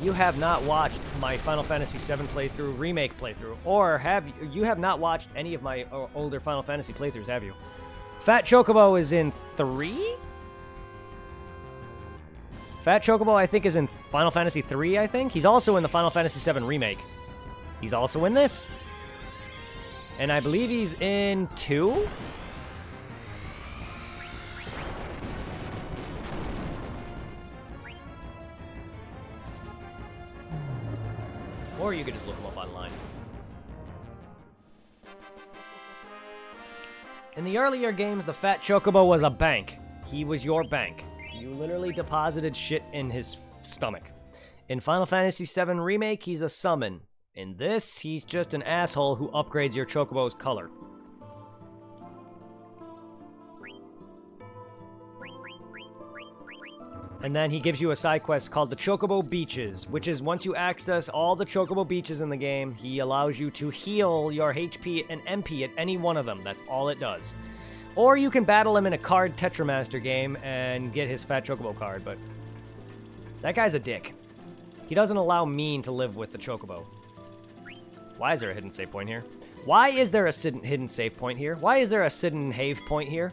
You have not watched my Final Fantasy VII playthrough, remake playthrough, or have you have not watched any of my older Final Fantasy playthroughs, have you? Fat Chocobo is in 3? Fat Chocobo, I think, is in Final Fantasy 3, I think. He's also in the Final Fantasy VII remake. He's also in this. And I believe he's in 2? Or you could just look him up online. In the earlier games, the Fat Chocobo was a bank. He was your bank. You literally deposited shit in his stomach. In Final Fantasy VII Remake, he's a summon. In this, he's just an asshole who upgrades your Chocobo's color. And then he gives you a side quest called the Chocobo Beaches, which is once you access all the Chocobo Beaches in the game, he allows you to heal your HP and MP at any one of them. That's all it does. Or you can battle him in a card Tetramaster game and get his Fat Chocobo card, but that guy's a dick. He doesn't allow Mean to live with the Chocobo. Why is there a hidden save point here? Why is there a hidden save point here? Why is there a Sid and Have point here?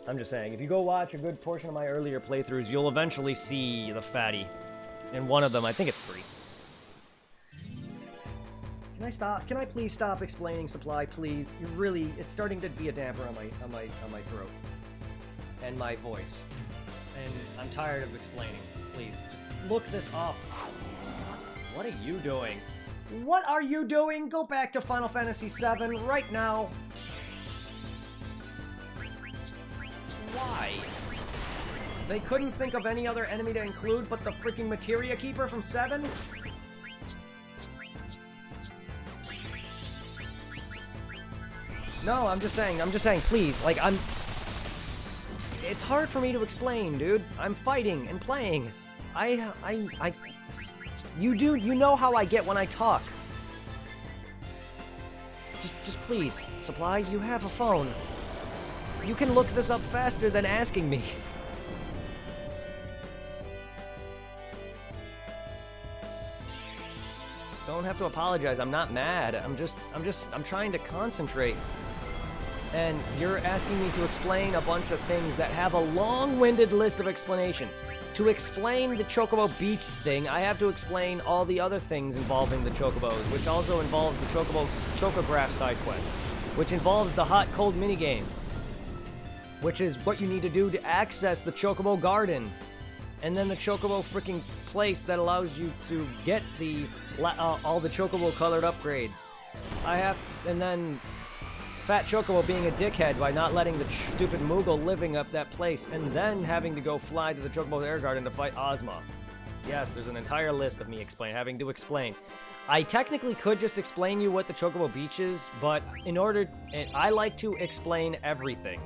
I'm just saying, if you go watch a good portion of my earlier playthroughs, you'll eventually see the fatty. In one of them, I think it's 3. Can I stop? Can I please stop explaining Supply, please? You really, it's starting to be a damper on my throat. And my voice. And I'm tired of explaining. Please, just look this up. What are you doing? What are you doing? Go back to Final Fantasy VII right now. Why? They couldn't think of any other enemy to include but the freaking Materia Keeper from 7? No, I'm just saying, please, like, it's hard for me to explain, dude. I'm fighting and playing. You know how I get when I talk. Just please, Supply, you have a phone. You can look this up faster than asking me. Don't have to apologize. I'm not mad. I'm trying to concentrate. And you're asking me to explain a bunch of things that have a long-winded list of explanations. To explain the Chocobo Beach thing, I have to explain all the other things involving the Chocobos, which also involves the Chocograph side quest, which involves the Hot Cold minigame, which is what you need to do to access the Chocobo Garden. And then the Chocobo freaking place that allows you to get the all the Chocobo colored upgrades. And then Fat Chocobo being a dickhead by not letting the stupid Moogle living up that place, and then having to go fly to the Chocobo Air Garden to fight Ozma. Yes, there's an entire list of me having to explain. I technically could just explain you what the Chocobo Beach is, but I like to explain everything.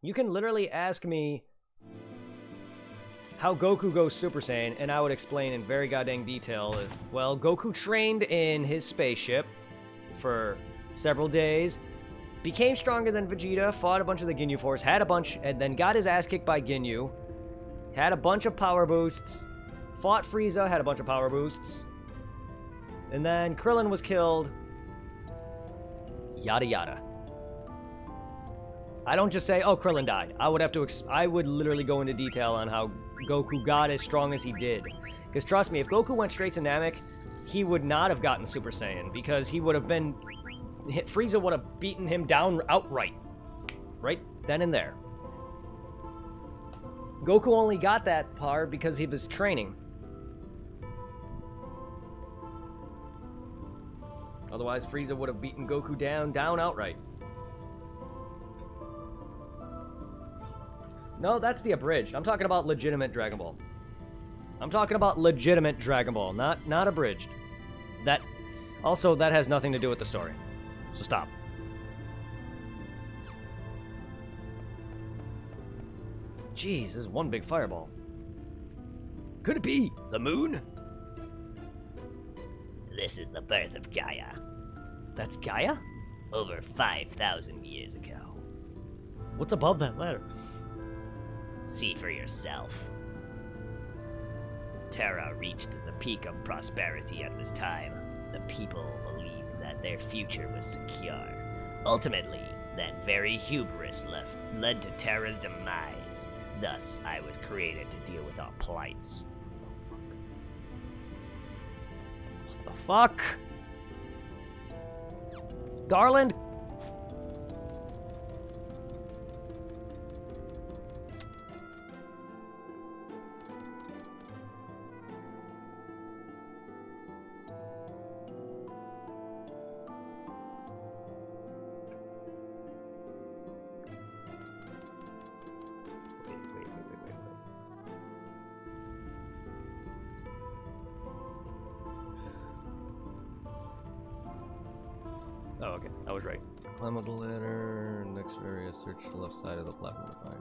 You can literally ask me how Goku goes Super Saiyan, and I would explain in very goddamn detail. Well, Goku trained in his spaceship for several days, became stronger than Vegeta, fought a bunch of the Ginyu Force, and then got his ass kicked by Ginyu, had a bunch of power boosts, fought Frieza, had a bunch of power boosts, and then Krillin was killed. Yada yada. I don't just say, oh, Krillin died. I would have to, I would literally go into detail on how Goku got as strong as he did. Because trust me, if Goku went straight to Namek, he would not have gotten Super Saiyan, because he would have been, Frieza would have beaten him down outright. Right then and there. Goku only got that part because he was training. Otherwise, Frieza would have beaten Goku down outright. No, that's the abridged. I'm talking about legitimate Dragon Ball. I'm talking about legitimate Dragon Ball, not abridged. That also, that has nothing to do with the story. So stop. Jeez, this is one big fireball. Could it be the moon? This is the birth of Gaia, That's Gaia? over 5,000 years ago. What's above that ladder? See for yourself. Terra reached the peak of prosperity at this time. The people believed that their future was secure. Ultimately, that very hubris led to Terra's demise. Thus, I was created to deal with our plights. What the fuck? Garland? Oh, okay. I was right. Climb up the ladder. Next area, search the left side of the platform to find.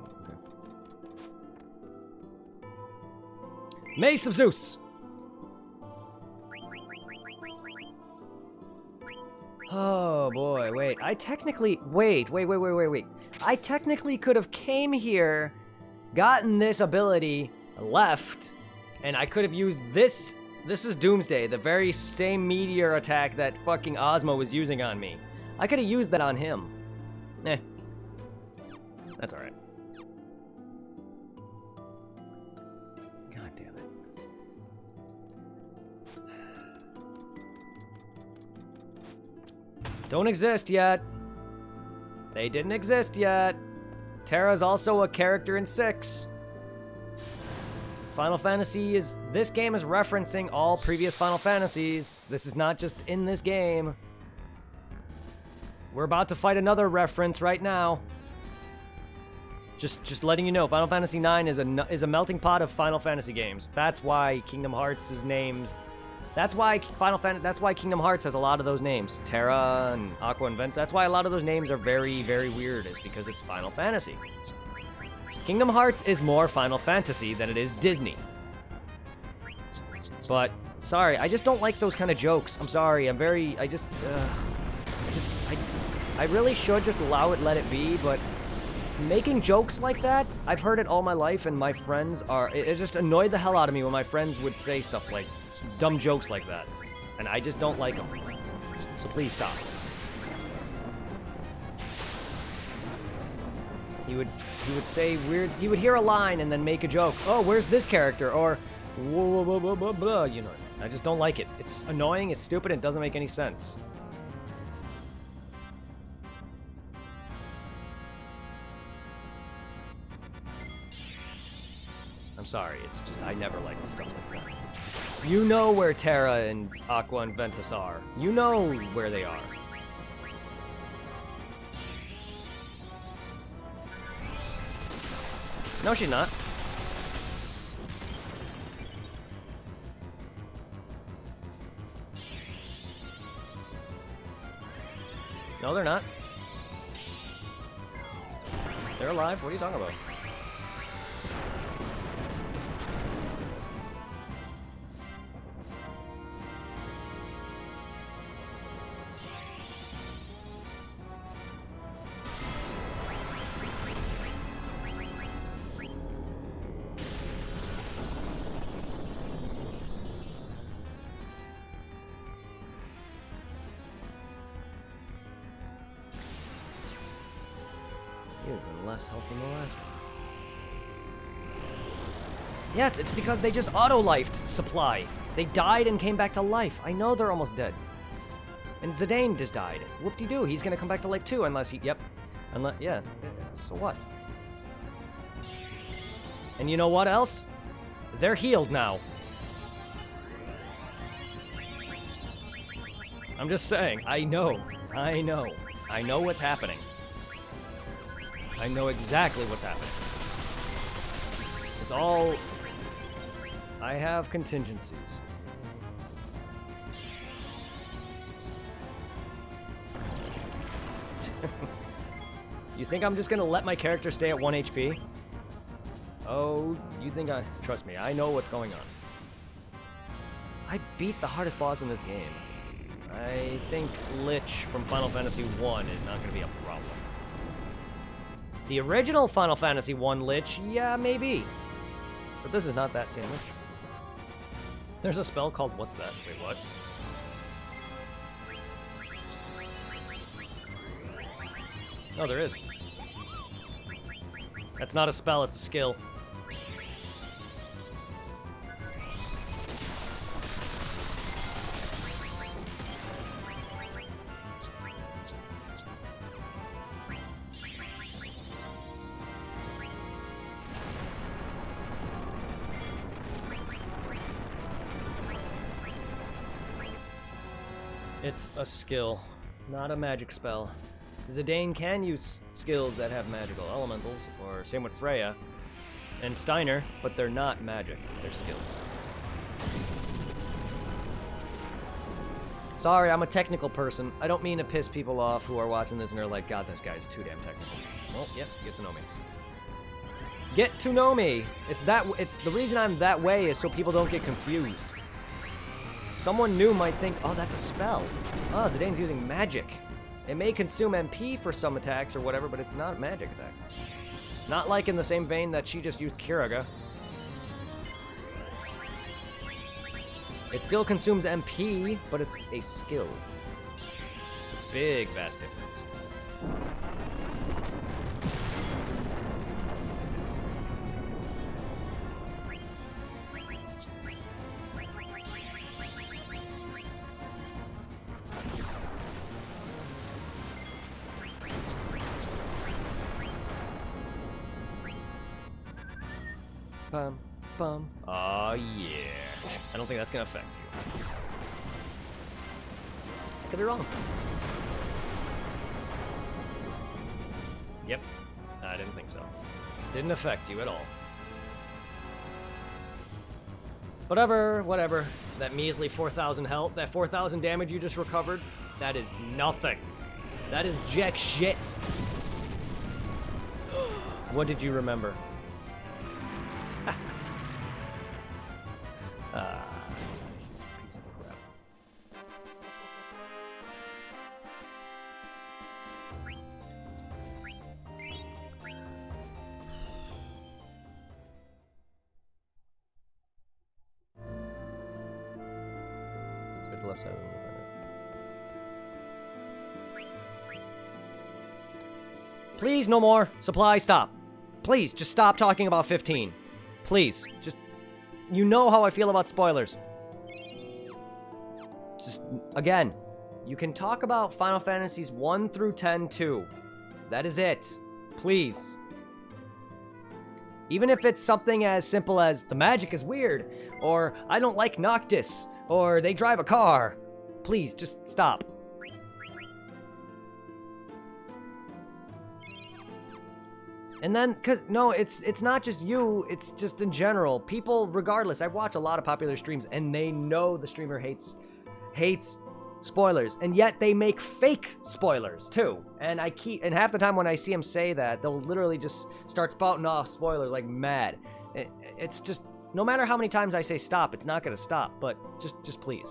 Okay. Mace of Zeus! Oh boy, wait. I technically. Wait. I technically could have came here, gotten this ability, left, and I could have used this. This is Doomsday, the very same meteor attack that fucking Ozma was using on me. I could have used that on him. Eh. That's alright. God damn it. Don't exist yet. They didn't exist yet. Terra's also a character in 6. Final Fantasy is... This game is referencing all previous Final Fantasies. This is not just in this game. We're about to fight another reference right now. Just letting you know, Final Fantasy IX is a melting pot of Final Fantasy games. That's why Kingdom Hearts' names... That's why Kingdom Hearts has a lot of those names. Terra and Aqua and Vent. That's why a lot of those names are very, very weird, is because it's Final Fantasy. Kingdom Hearts is more Final Fantasy than it is Disney. But, sorry, I just don't like those kind of jokes. I'm sorry, I really should just allow it, let it be, but making jokes like that, I've heard it all my life, and my friends it just annoyed the hell out of me when my friends would say stuff like, dumb jokes like that. And I just don't like them. So please stop. He would say weird, he would hear a line and then make a joke. Oh, where's this character? Or, blah, blah, blah, blah, blah, you know. I just don't like it. It's annoying, it's stupid, it doesn't make any sense. I'm sorry, it's just, I never liked stuff like that. You know where Terra and Aqua and Ventus are. You know where they are. No, she's not. No, they're not. They're alive. What are you talking about? Even less health than the last one. Yes, it's because they just auto-lifed Supply. They died and came back to life. I know they're almost dead. And Zidane just died. Whoop-de-doo, he's gonna come back to life too, unless he, yep. Unless, yeah, so what? And you know what else? They're healed now. I'm just saying, I know what's happening. I know exactly what's happening. It's all... I have contingencies. You think I'm just gonna let my character stay at 1 HP? Oh, you think I... Trust me, I know what's going on. I beat the hardest boss in this game. I think Lich from Final Fantasy 1 is not gonna be a problem. The original Final Fantasy 1 Lich, yeah, maybe. But this is not that same Lich. There's a spell called... What's that? Wait, what? Oh, there is. That's not a spell, it's a skill. It's a skill, not a magic spell. Zidane can use skills that have magical elementals, or same with Freya and Steiner, but they're not magic, they're skills. Sorry, I'm a technical person. I don't mean to piss people off who are watching this and are like, God, this guy's too damn technical. Well, yep, get to know me. Get to know me! It's the reason I'm that way is so people don't get confused. Someone new might think, oh, that's a spell. Oh, Zidane's using magic. It may consume MP for some attacks or whatever, but it's not a magic attack. Not like in the same vein that she just used Kiraga. It still consumes MP, but it's a skill. Big, vast difference. Bum, bum. Oh, yeah. I don't think that's gonna affect you. I could be wrong. Yep. I didn't think so. Didn't affect you at all. Whatever. That measly 4,000 health, that 4,000 damage you just recovered, that is nothing. That is jack shit. What did you remember? Piece of crap. Switch to left side of the move. Please, no more. Supply, stop. Please, just stop talking about 15. Please, just... You know how I feel about spoilers. Just, again, you can talk about Final Fantasies 1 through 10 too. That is it. Please. Even if it's something as simple as, the magic is weird, or I don't like Noctis, or they drive a car. Please, just stop. And then, no, it's not just you, it's just in general. People, regardless, I watch a lot of popular streams, and they know the streamer hates spoilers, and yet they make fake spoilers, too. And half the time when I see them say that, they'll literally just start spouting off spoilers like mad. It's just, no matter how many times I say stop, it's not gonna stop, but just please.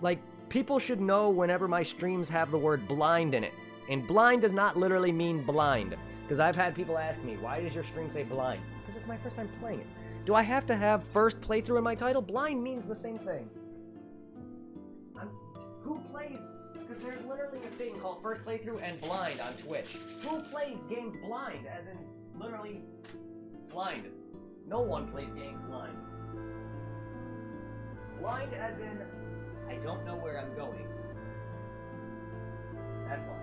Like, people should know whenever my streams have the word blind in it. And blind does not literally mean blind. Because I've had people ask me, why does your stream say blind? Because it's my first time playing it. Do I have to have first playthrough in my title? Blind means the same thing. Who plays Because there's literally a thing called First Playthrough and Blind on Twitch. Who plays games blind, as in literally blind? No one plays games blind. Blind as in, I don't know where I'm going. That's why.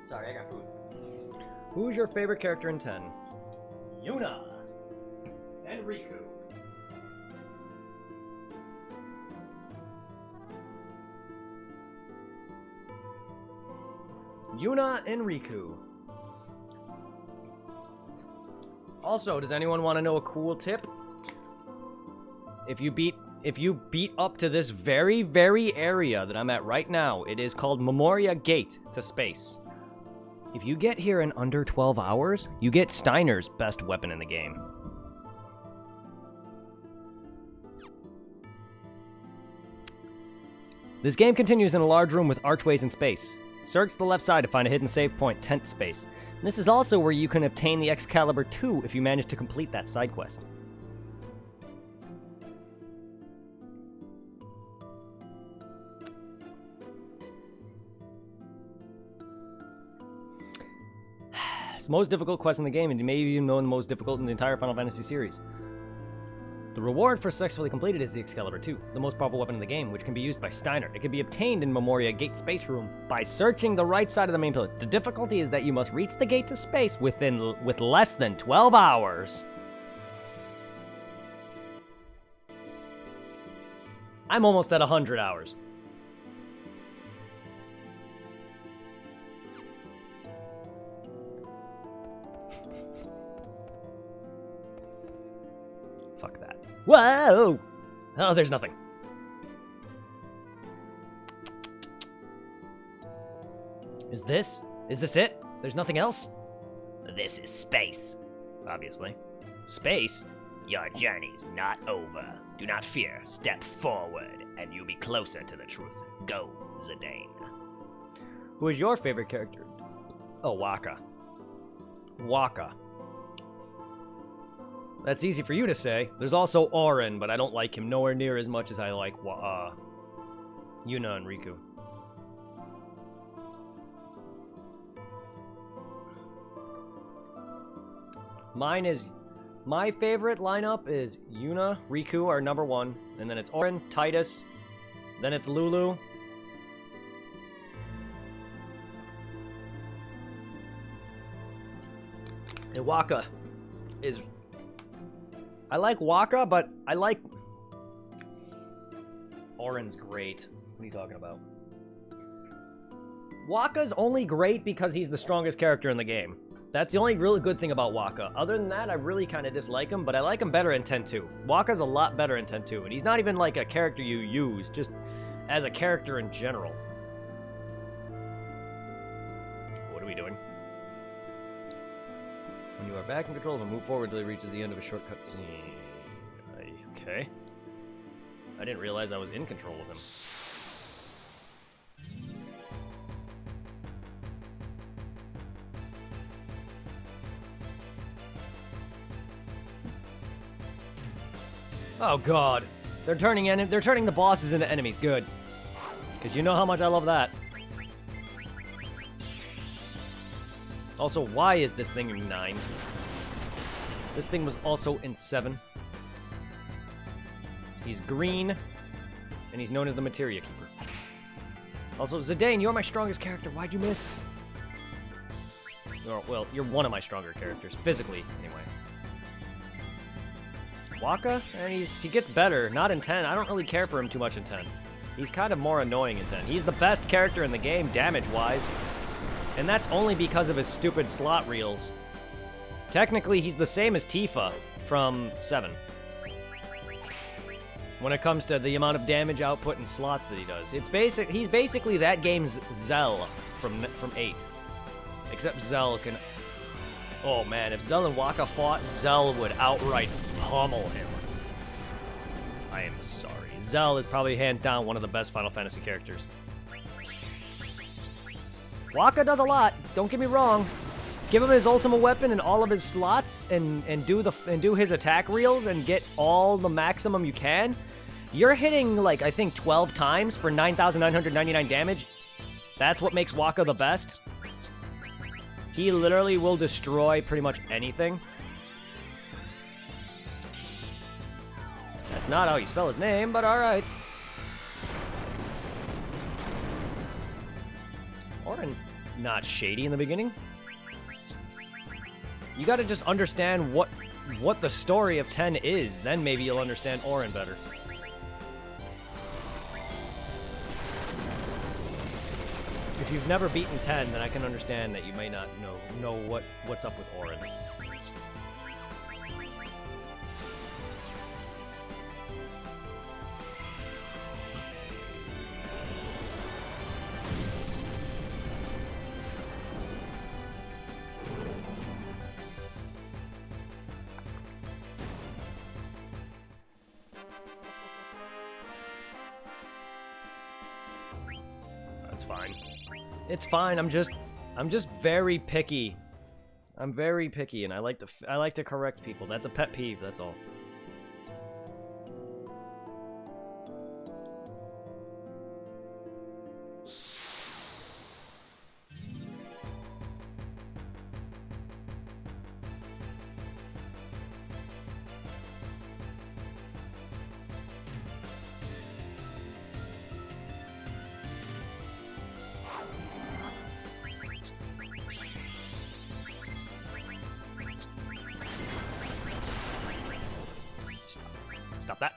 Sorry, I got food. Who's your favorite character in 10? Yuna and Riku. Yuna and Riku. Also, does anyone want to know a cool tip? If you beat up to this very, very area that I'm at right now, it is called Memoria Gate to space. If you get here in under 12 hours, you get Steiner's best weapon in the game. This game continues in a large room with archways in space. Search the left side to find a hidden save point, tent space. This is also where you can obtain the Excalibur 2 if you manage to complete that side quest. It's the most difficult quest in the game, and you may even know the most difficult in the entire Final Fantasy series. The reward for successfully completed is the Excalibur 2, the most powerful weapon in the game, which can be used by Steiner. It can be obtained in Memoria Gate Space Room by searching the right side of the main pillage. The difficulty is that you must reach the gate to space with less than 12 hours. I'm almost at 100 hours. Fuck that. Whoa! Oh, there's nothing. Is this it? There's nothing else? This is space. Obviously. Space? Your journey's not over. Do not fear. Step forward, and you'll be closer to the truth. Go, Zidane. Who is your favorite character? Oh, Wakka. Wakka. That's easy for you to say. There's also Auron, but I don't like him nowhere near as much as I like Yuna and Riku. My favorite lineup is Yuna, Riku are number 1, and then it's Auron, Tidus, then it's Lulu. And Wakka is... I like Wakka, but I like... Auron's great. What are you talking about? Wakka's only great because he's the strongest character in the game. That's the only really good thing about Wakka. Other than that, I really kind of dislike him, but I like him better in 10-2. Wakka's a lot better in 10-2, and he's not even like a character you use, just as a character in general. What are we doing? When you are back in control of him, move forward until he reaches the end of a shortcut scene. Okay. I didn't realize I was in control of him. Oh god. They're turning the bosses into enemies. Good. Because you know how much I love that. Also, why is this thing in 9? This thing was also in 7. He's green, and he's known as the Materia Keeper. Also, Zidane, you're my strongest character. Why'd you miss? Well, you're one of my stronger characters, physically, anyway. Wakka, and he gets better. Not in 10. I don't really care for him too much in 10. He's kind of more annoying in 10. He's the best character in the game, damage-wise. And that's only because of his stupid slot reels. Technically, he's the same as Tifa from 7. When it comes to the amount of damage output and slots that he does. He's basically that game's Zell from 8. Except Zell can... Oh man, if Zell and Wakka fought, Zell would outright pummel him. I am sorry. Zell is probably hands down one of the best Final Fantasy characters. Wakka does a lot, don't get me wrong. Give him his ultimate weapon and all of his slots and do his attack reels and get all the maximum you can. You're hitting like I think 12 times for 9,999 damage. That's what makes Wakka the best. He literally will destroy pretty much anything. That's not how you spell his name, but alright. Auron's not shady in the beginning. You gotta just understand what the story of 10 is, then maybe you'll understand Auron better. If you've never beaten 10, then I can understand that you may not know what's up with Auron. That's fine. It's fine. I'm just very picky I'm very picky, and I like to correct people. That's a pet peeve. That's all. Stop that.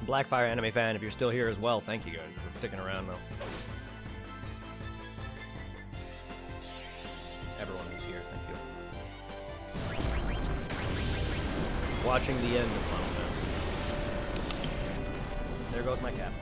Blackfire anime fan, if you're still here as well, thank you guys for sticking around though. Everyone who's here, thank you. Watching the end of Final Fantasy. There goes my cap.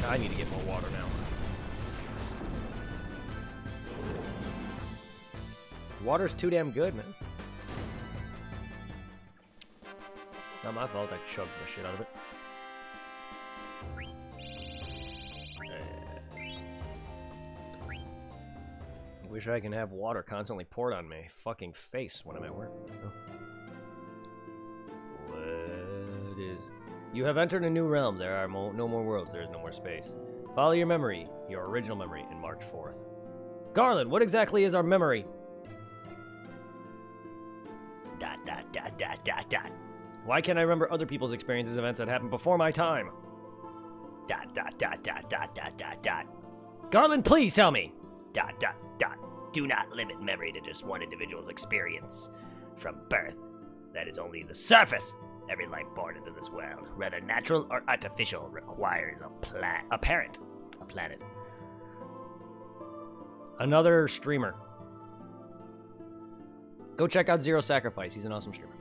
I need to get more water now. Water's too damn good, man. It's not my fault I chugged the shit out of it. I wish I can have water constantly poured on my fucking face when I'm at work. What is... You have entered a new realm. There are no more worlds. There is no more space. Follow your memory, your original memory, in March 4th. Garland, what exactly is our memory? ... Why can't I remember other people's experiences, events that happened before my time? ... Garland, please tell me! ... Do not limit memory to just one individual's experience. From birth, that is only the surface. Every life born into this world, whether natural or artificial, requires a parent, a planet. Another streamer. Go check out Zero Sacrifice. He's an awesome streamer.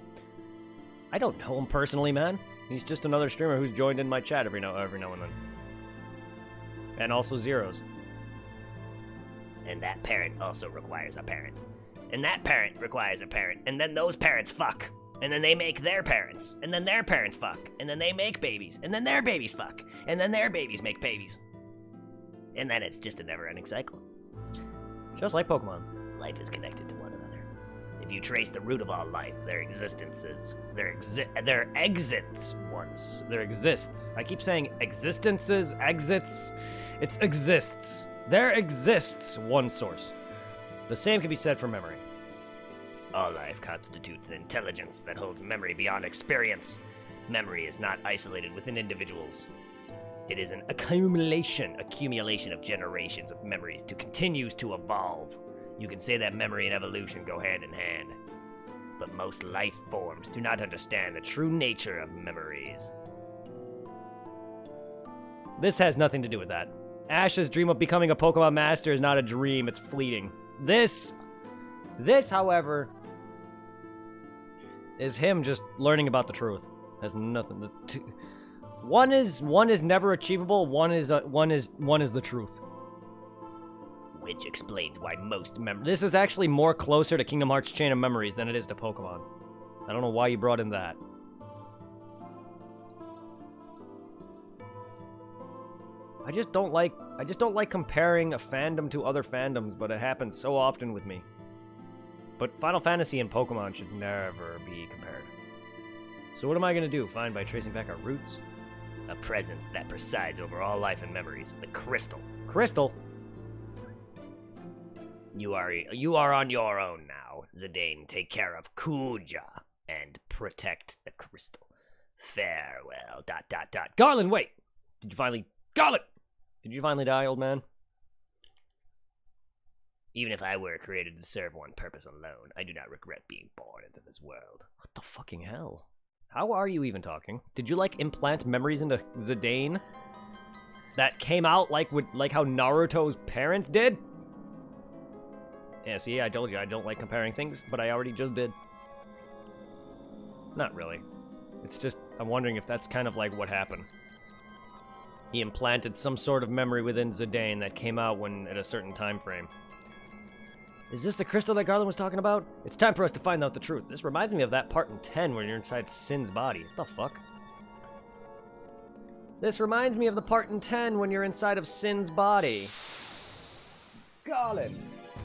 I don't know him personally, man. He's just another streamer who's joined in my chat every now and then. And also Zero's. And that parent also requires a parent. And that parent requires a parent. And then those parents fuck. And then they make their parents. And then their parents fuck. And then they make babies. And then their babies fuck. And then their babies make babies. And then it's just a never-ending cycle. Just like Pokemon. Life is connected to one another. If you trace the root of all life, there exists. I keep saying existences, exits. It's exists. There exists one source. The same can be said for memory. All life constitutes an intelligence that holds memory beyond experience. Memory is not isolated within individuals. It is an accumulation of generations of memories to continues to evolve. You can say that memory and evolution go hand in hand. But most life forms do not understand the true nature of memories. This has nothing to do with that. Ash's dream of becoming a Pokemon master is not a dream, it's fleeting. This, however, is him just learning about the truth. Has nothing to... One is never achievable, one is the truth. Which explains why most This is actually more closer to Kingdom Hearts Chain of Memories than it is to Pokemon. I don't know why you brought in that. I just don't like comparing a fandom to other fandoms, but it happens so often with me. But Final Fantasy and Pokemon should never be compared. So what am I gonna do? Find by tracing back our roots? A presence that presides over all life and memories, the crystal. Crystal? You are on your own now. Zidane, take care of Kuja and protect the crystal. Farewell. ... Garland, wait! Garland! Did you finally die, old man? Even if I were created to serve one purpose alone, I do not regret being born into this world. What the fucking hell? How are you even talking? Did you, like, implant memories into Zidane? That came out like how Naruto's parents did? Yeah, see, I told you I don't like comparing things, but I already just did. Not really. It's just, I'm wondering if that's kind of like what happened. He implanted some sort of memory within Zidane that came out when at a certain time frame. Is this the crystal that Garland was talking about? It's time for us to find out the truth. This reminds me of that part in 10 where you're inside Sin's body. What the fuck? This reminds me of the part in 10 when you're inside of Sin's body. Garland!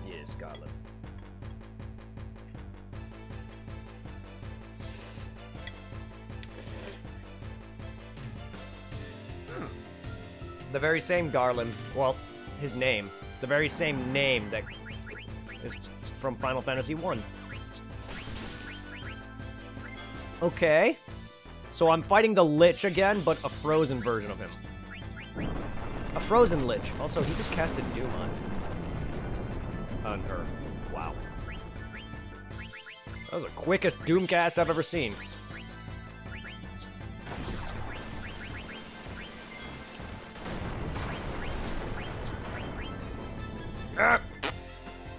Yes, Garland. The very same Garland, well, his name, the very same name that is from Final Fantasy 1. Okay. So I'm fighting the Lich again, but a frozen version of him. A frozen Lich. Also, he just casted Doom on her. Wow. That was the quickest Doom cast I've ever seen.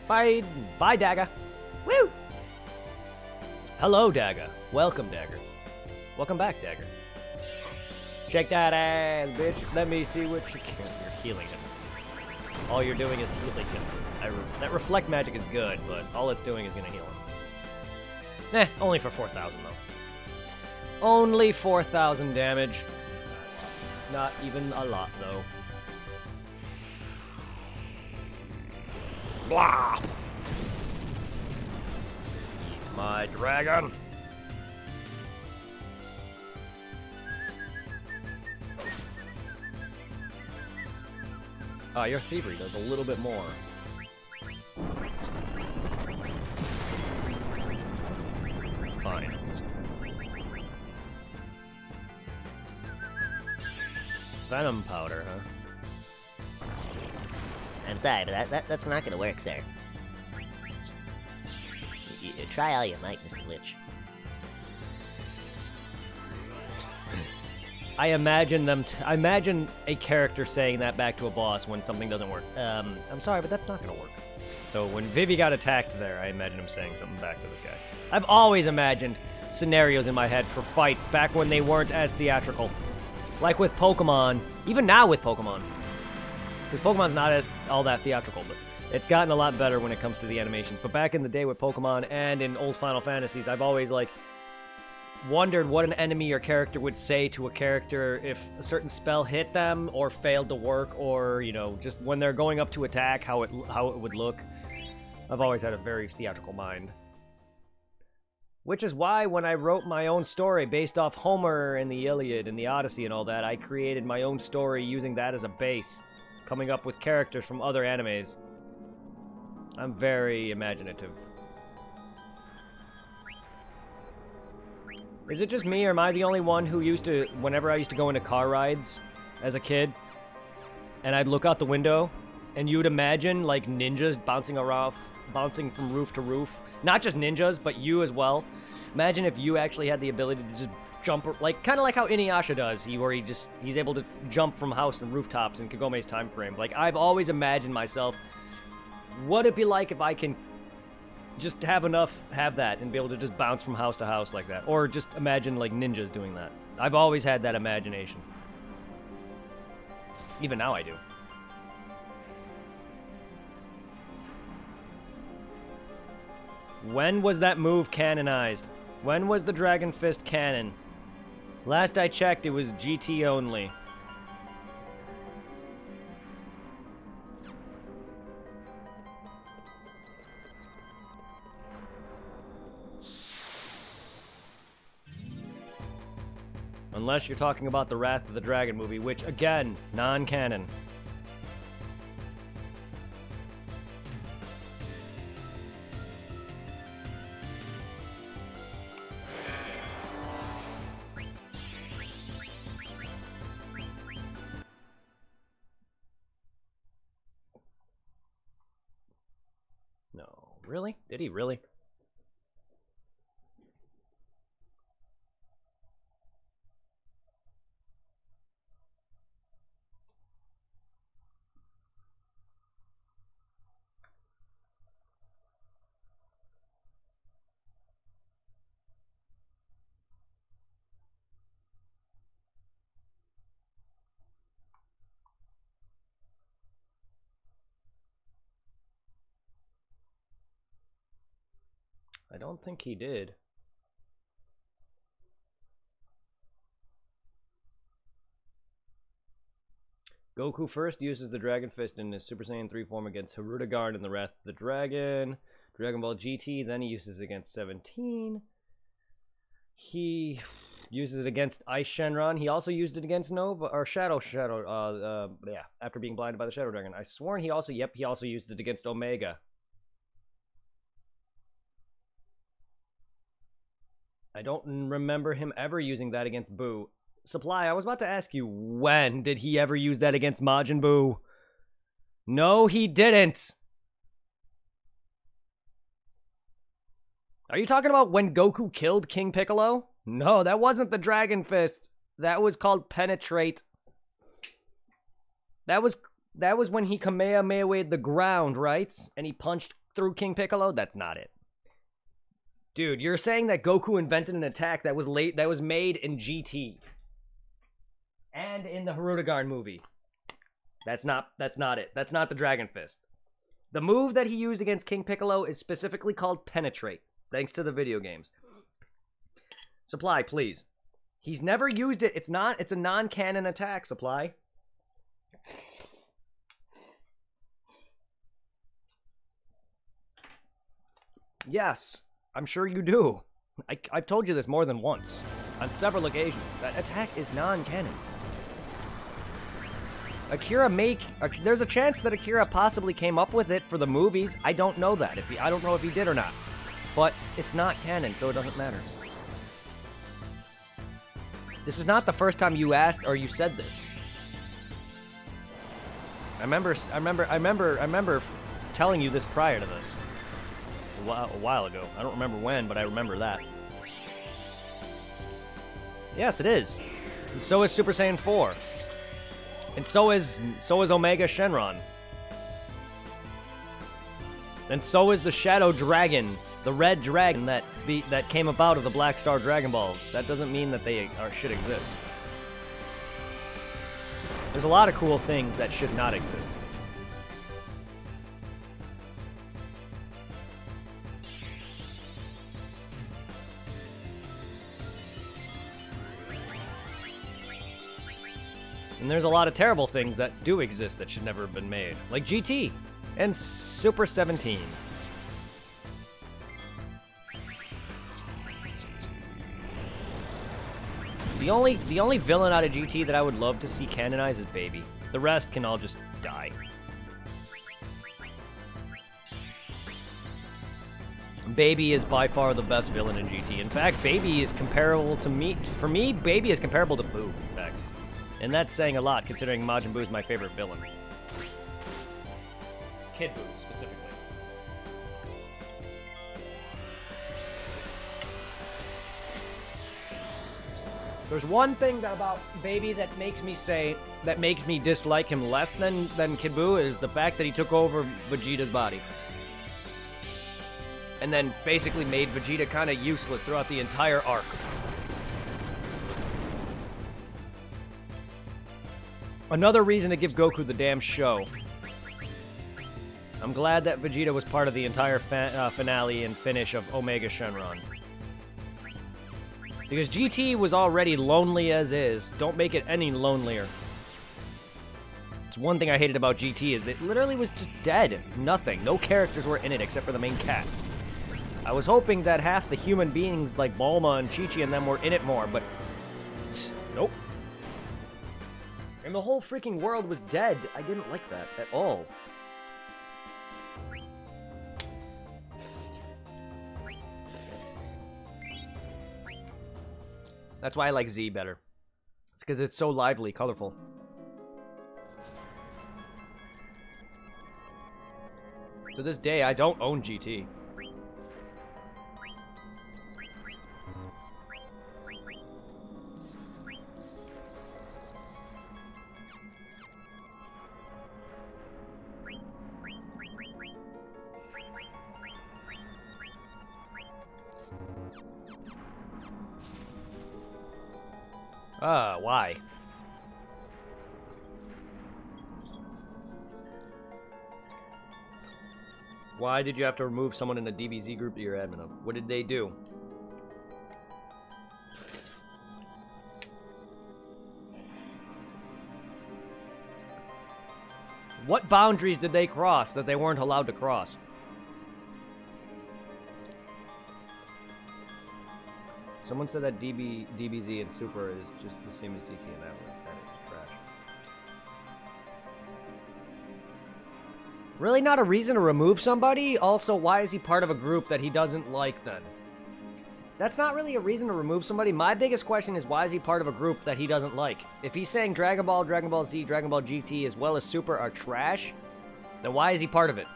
Bye, Dagger. Woo! Hello, Dagger. Welcome, Dagger. Welcome back, Dagger. Shake that ass, bitch. Let me see what you can. You're healing him. All you're doing is healing him. That reflect magic is good, but all it's doing is gonna heal him. Only for 4,000 though. Only 4,000 damage. Not even a lot though. Blah! Eat my dragon! Your thievery does a little bit more. Fine. Venom powder, huh? I'm sorry, but that's not gonna work, sir. Try all you might, Mr. Lich. I imagine I imagine a character saying that back to a boss when something doesn't work. I'm sorry, but that's not gonna work. So when Vivi got attacked there, I imagine him saying something back to this guy. I've always imagined scenarios in my head for fights back when they weren't as theatrical. Like with Pokemon, even now with Pokemon. Because Pokemon's not as all that theatrical, but it's gotten a lot better when it comes to the animations. But back in the day with Pokemon and in old Final Fantasies, I've always, like, wondered what an enemy or character would say to a character if a certain spell hit them or failed to work, or, you know, just when they're going up to attack, how it would look. I've always had a very theatrical mind. Which is why when I wrote my own story based off Homer and the Iliad and the Odyssey and all that, I created my own story using that as a base, coming up with characters from other animes. I'm very imaginative. Is it just me, or am I the only one who used to, whenever I used to go into car rides as a kid, and I'd look out the window, and you would imagine, like, ninjas bouncing from roof to roof. Not just ninjas, but you as well. Imagine if you actually had the ability to just jump, like, kind of like how Inuyasha does, where he's able to jump from house to rooftops in Kagome's time frame. Like, I've always imagined myself, what it'd be like if I can just have that and be able to just bounce from house to house like that. Or just imagine, like, ninjas doing that. I've always had that imagination. Even now I do. When was that move canonized? When was the Dragon Fist canon? Last I checked, it was GT only. Unless you're talking about the Wrath of the Dragon movie, which, again, non-canon. Really? Did he really? I don't think he did. Goku first uses the Dragon Fist in his Super Saiyan 3 form against Hirudegarn and the Wrath of the Dragon. Dragon Ball GT, then he uses it against 17. He uses it against Ice Shenron. He also used it against Nova, or Shadow, yeah, after being blinded by the Shadow Dragon. I sworn he also, yep, he also used it against Omega. I don't remember him ever using that against Boo. Supply, I was about to ask you, when did he ever use that against Majin Buu? No, he didn't. Are you talking about when Goku killed King Piccolo? No, that wasn't the Dragon Fist. That was called Penetrate. That was when he Kamehameha'd the ground, right? And he punched through King Piccolo? That's not it. Dude, you're saying that Goku invented an attack that was made in GT. And in the Hirudegarn movie. That's not it. That's not the Dragon Fist. The move that he used against King Piccolo is specifically called Penetrate, thanks to the video games. Supply, please. He's never used it. It's a non-canon attack, Supply. Yes, I'm sure you do. I've told you this more than once. On several occasions. That attack is non-canon. There's a chance that Akira possibly came up with it for the movies. I don't know that. I don't know if he did or not. But it's not canon, so it doesn't matter. This is not the first time you asked or you said this. I remember telling you this prior to this. A while ago. I don't remember when, but I remember that. Yes, it is. And so is Super Saiyan 4. And so is Omega Shenron. And so is the Shadow Dragon, the red dragon that came about of the Black Star Dragon Balls. That doesn't mean that they should exist. There's a lot of cool things that should not exist. And there's a lot of terrible things that do exist that should never have been made. Like GT and Super 17. The only villain out of GT that I would love to see canonized is Baby. The rest can all just die. Baby is by far the best villain in GT. In fact, Baby is comparable to me. For me, Baby is comparable to Boo, in fact. And that's saying a lot, considering Majin Buu is my favorite villain. Kid Buu, specifically. There's one thing about Baby that makes me dislike him less than Kid Buu is the fact that he took over Vegeta's body. And then basically made Vegeta kind of useless throughout the entire arc. Another reason to give Goku the damn show. I'm glad that Vegeta was part of the entire finale and finish of Omega Shenron. Because GT was already lonely as is. Don't make it any lonelier. It's one thing I hated about GT is it literally was just dead. Nothing. No characters were in it except for the main cast. I was hoping that half the human beings like Bulma and Chi-Chi and them were in it more, but nope. And the whole freaking world was dead. I didn't like that at all. That's why I like Z better. It's because it's so lively, colorful. To this day, I don't own GT. Why? Why did you have to remove someone in the DBZ group that you're admin of? What did they do? What boundaries did they cross that they weren't allowed to cross? Someone said that DBZ and Super is just the same as DT and Avalanche. That is trash. Really not a reason to remove somebody? Also, why is he part of a group that he doesn't like then? That's not really a reason to remove somebody. My biggest question is, why is he part of a group that he doesn't like? If he's saying Dragon Ball, Dragon Ball Z, Dragon Ball GT, as well as Super are trash, then why is he part of it?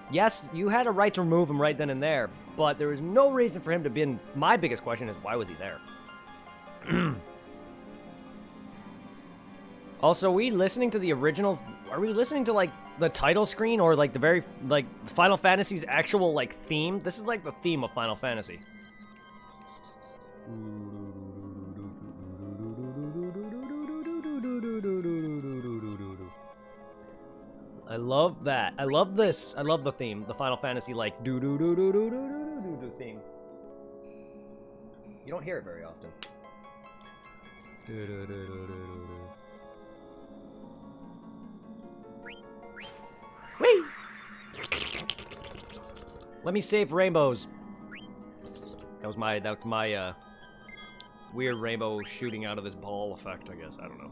Yes, you had a right to remove him right then and there, but there was no reason for him to be in... My biggest question is, why was he there? Also, are we listening to the original... Are we listening to, like, the title screen or, like, the very... Like, Final Fantasy's actual, like, theme? This is, like, the theme of Final Fantasy. I love that. I love this. I love the theme. The Final Fantasy, like, do-do-do-do-do-do-do-do-do theme. You don't hear it very often. Whee! Let me save rainbows. That's my weird rainbow shooting out of this ball effect, I guess. I don't know.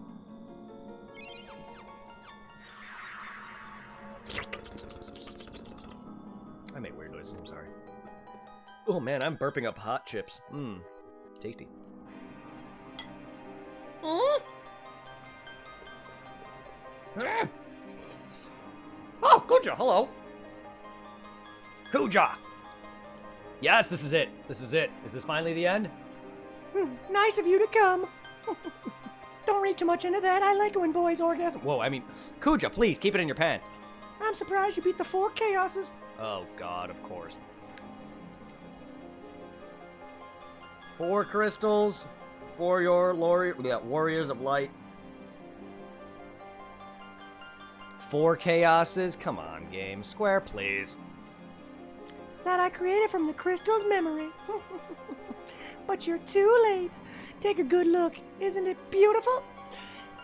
I make weird noises, I'm sorry. Oh man, I'm burping up hot chips. Mmm, tasty. Oh, Kuja, hello. Kuja! Yes, this is it. This is it. Is this finally the end? Nice of you to come. Don't read too much into that. I like it when boys orgasm. Whoa, I mean, Kuja, please, keep it in your pants. I'm surprised you beat the 4 Chaoses. Oh god, of course. 4 crystals for your warriors of light. 4 chaoses? Come on, game. Square, please. That I created from the crystal's memory. But you're too late. Take a good look. Isn't it beautiful?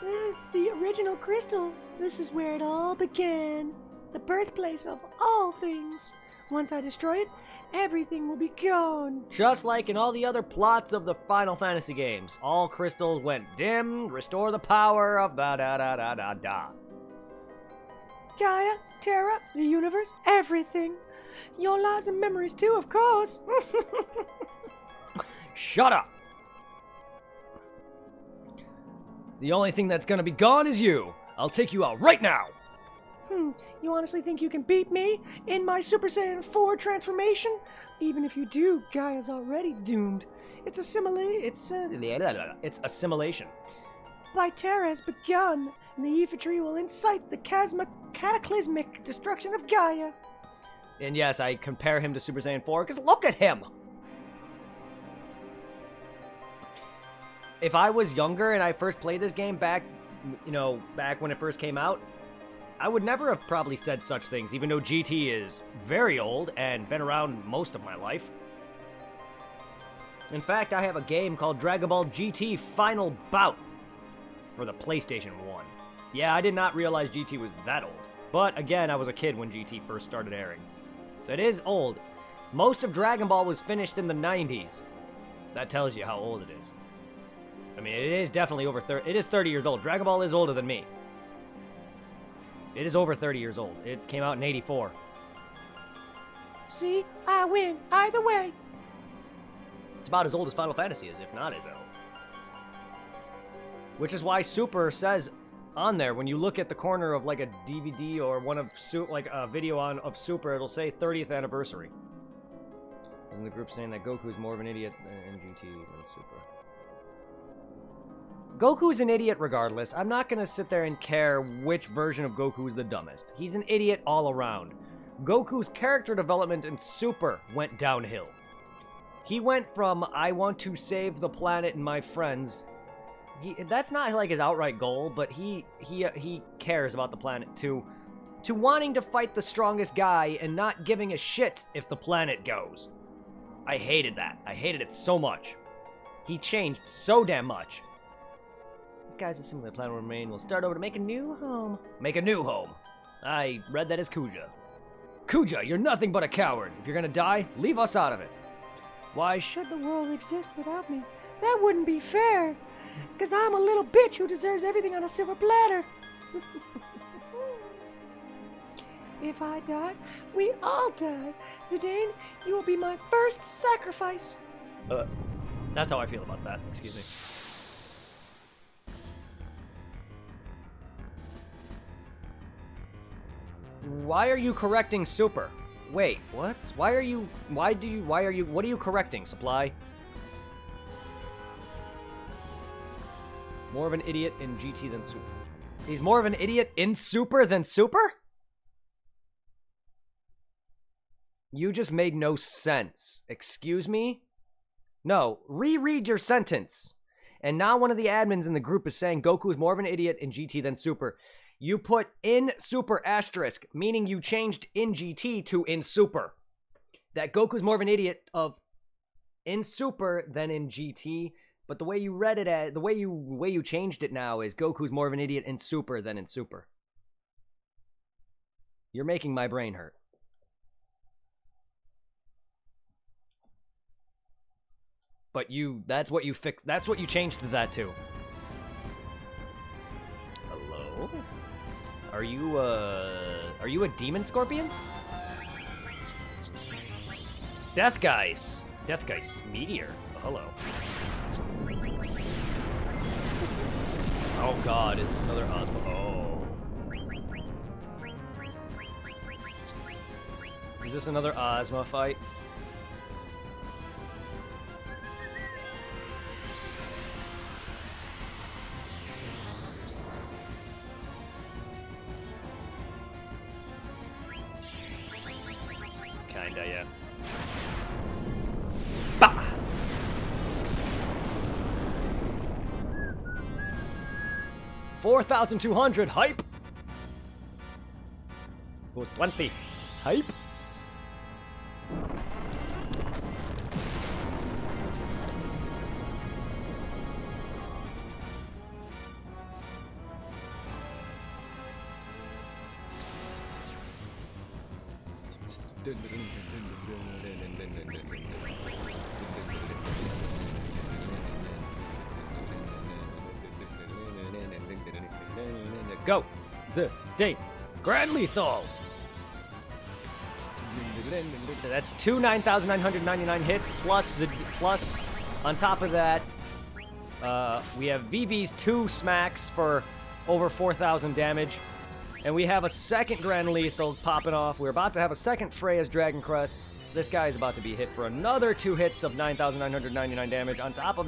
It's the original crystal. This is where it all began. The birthplace of all things. Once I destroy it, everything will be gone. Just like in all the other plots of the Final Fantasy games. All crystals went dim, restore the power of da-da-da-da-da-da. Gaia, Terra, the universe, everything. Your lives and memories too, of course. Shut up! The only thing that's gonna be gone is you. I'll take you out right now. You honestly think you can beat me in my Super Saiyan 4 transformation? Even if you do, Gaia's already doomed. It's assimilation. By Terra has begun, and the Yifa tree will incite the cataclysmic destruction of Gaia. And yes, I compare him to Super Saiyan 4, because look at him! If I was younger and I first played this game back when it first came out, I would never have probably said such things, even though GT is very old and been around most of my life. In fact, I have a game called Dragon Ball GT Final Bout for the PlayStation 1. Yeah, I did not realize GT was that old. But again, I was a kid when GT first started airing. So it is old. Most of Dragon Ball was finished in the 90s. That tells you how old it is. I mean, it is definitely over 30. It is 30 years old. Dragon Ball is older than me. It is over 30 years old. It came out in 84. See? I win. Either way. It's about as old as Final Fantasy is, if not as old. Which is why Super says on there, when you look at the corner of like a DVD or one of like a video of Super, it'll say 30th anniversary. And the group saying that Goku is more of an idiot in GT than Super. Goku's an idiot regardless. I'm not going to sit there and care which version of Goku is the dumbest. He's an idiot all around. Goku's character development in Super went downhill. He went from I want to save the planet and my friends. That's not like his outright goal, but he cares about the planet to wanting to fight the strongest guy and not giving a shit if the planet goes. I hated that. I hated it so much. He changed so damn much. Guys, a similar planet will remain. We'll start over to make a new home. Make a new home. I read that as Kuja. Kuja, you're nothing but a coward. If you're gonna die, leave us out of it. Why should the world exist without me? That wouldn't be fair. Because I'm a little bitch who deserves everything on a silver platter. If I die, we all die. Zidane, you will be my first sacrifice. That's how I feel about that. Excuse me. Why are you correcting Super? Wait, what? What are you correcting, Supply? More of an idiot in GT than Super. He's more of an idiot in Super than Super? You just made no sense. Excuse me? No, reread your sentence. And now one of the admins in the group is saying Goku is more of an idiot in GT than Super. You put in Super asterisk, meaning you changed in GT to in Super. That Goku's more of an idiot of in Super than in GT. But the way you read it, the way you changed it now is Goku's more of an idiot in Super than in Super. You're making my brain hurt. But that's what you fixed. That's what you changed that to. Hello? Are you a demon scorpion? Death Geist meteor. Oh, hello. Oh god, is this another Ozma? Oh. Is this another Ozma fight? Kinda, yeah. Bah! $4,200 hype. Oh, 20 hype. Go! Zidane! Grand Lethal! That's two 9,999 hits, plus, on top of that, we have Vivi's 2 smacks for over 4,000 damage. And we have a second Grand Lethal popping off. We're about to have a second Freya's Dragon Crest. This guy is about to be hit for another 2 hits of 9,999 damage on top of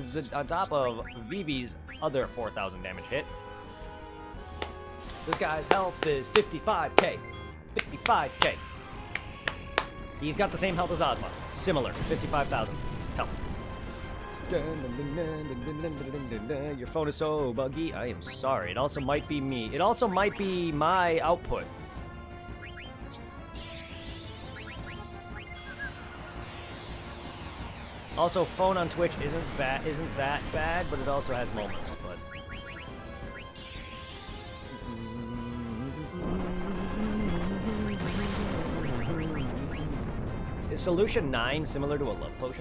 Vivi's other 4,000 damage hit. This guy's health is 55k. 55k. He's got the same health as Ozma. Similar. 55,000 health. Your phone is so buggy. I am sorry. It also might be me. It also might be my output. Also, phone on Twitch isn't that bad, but it also has moments. But is Solution 9 similar to a love potion?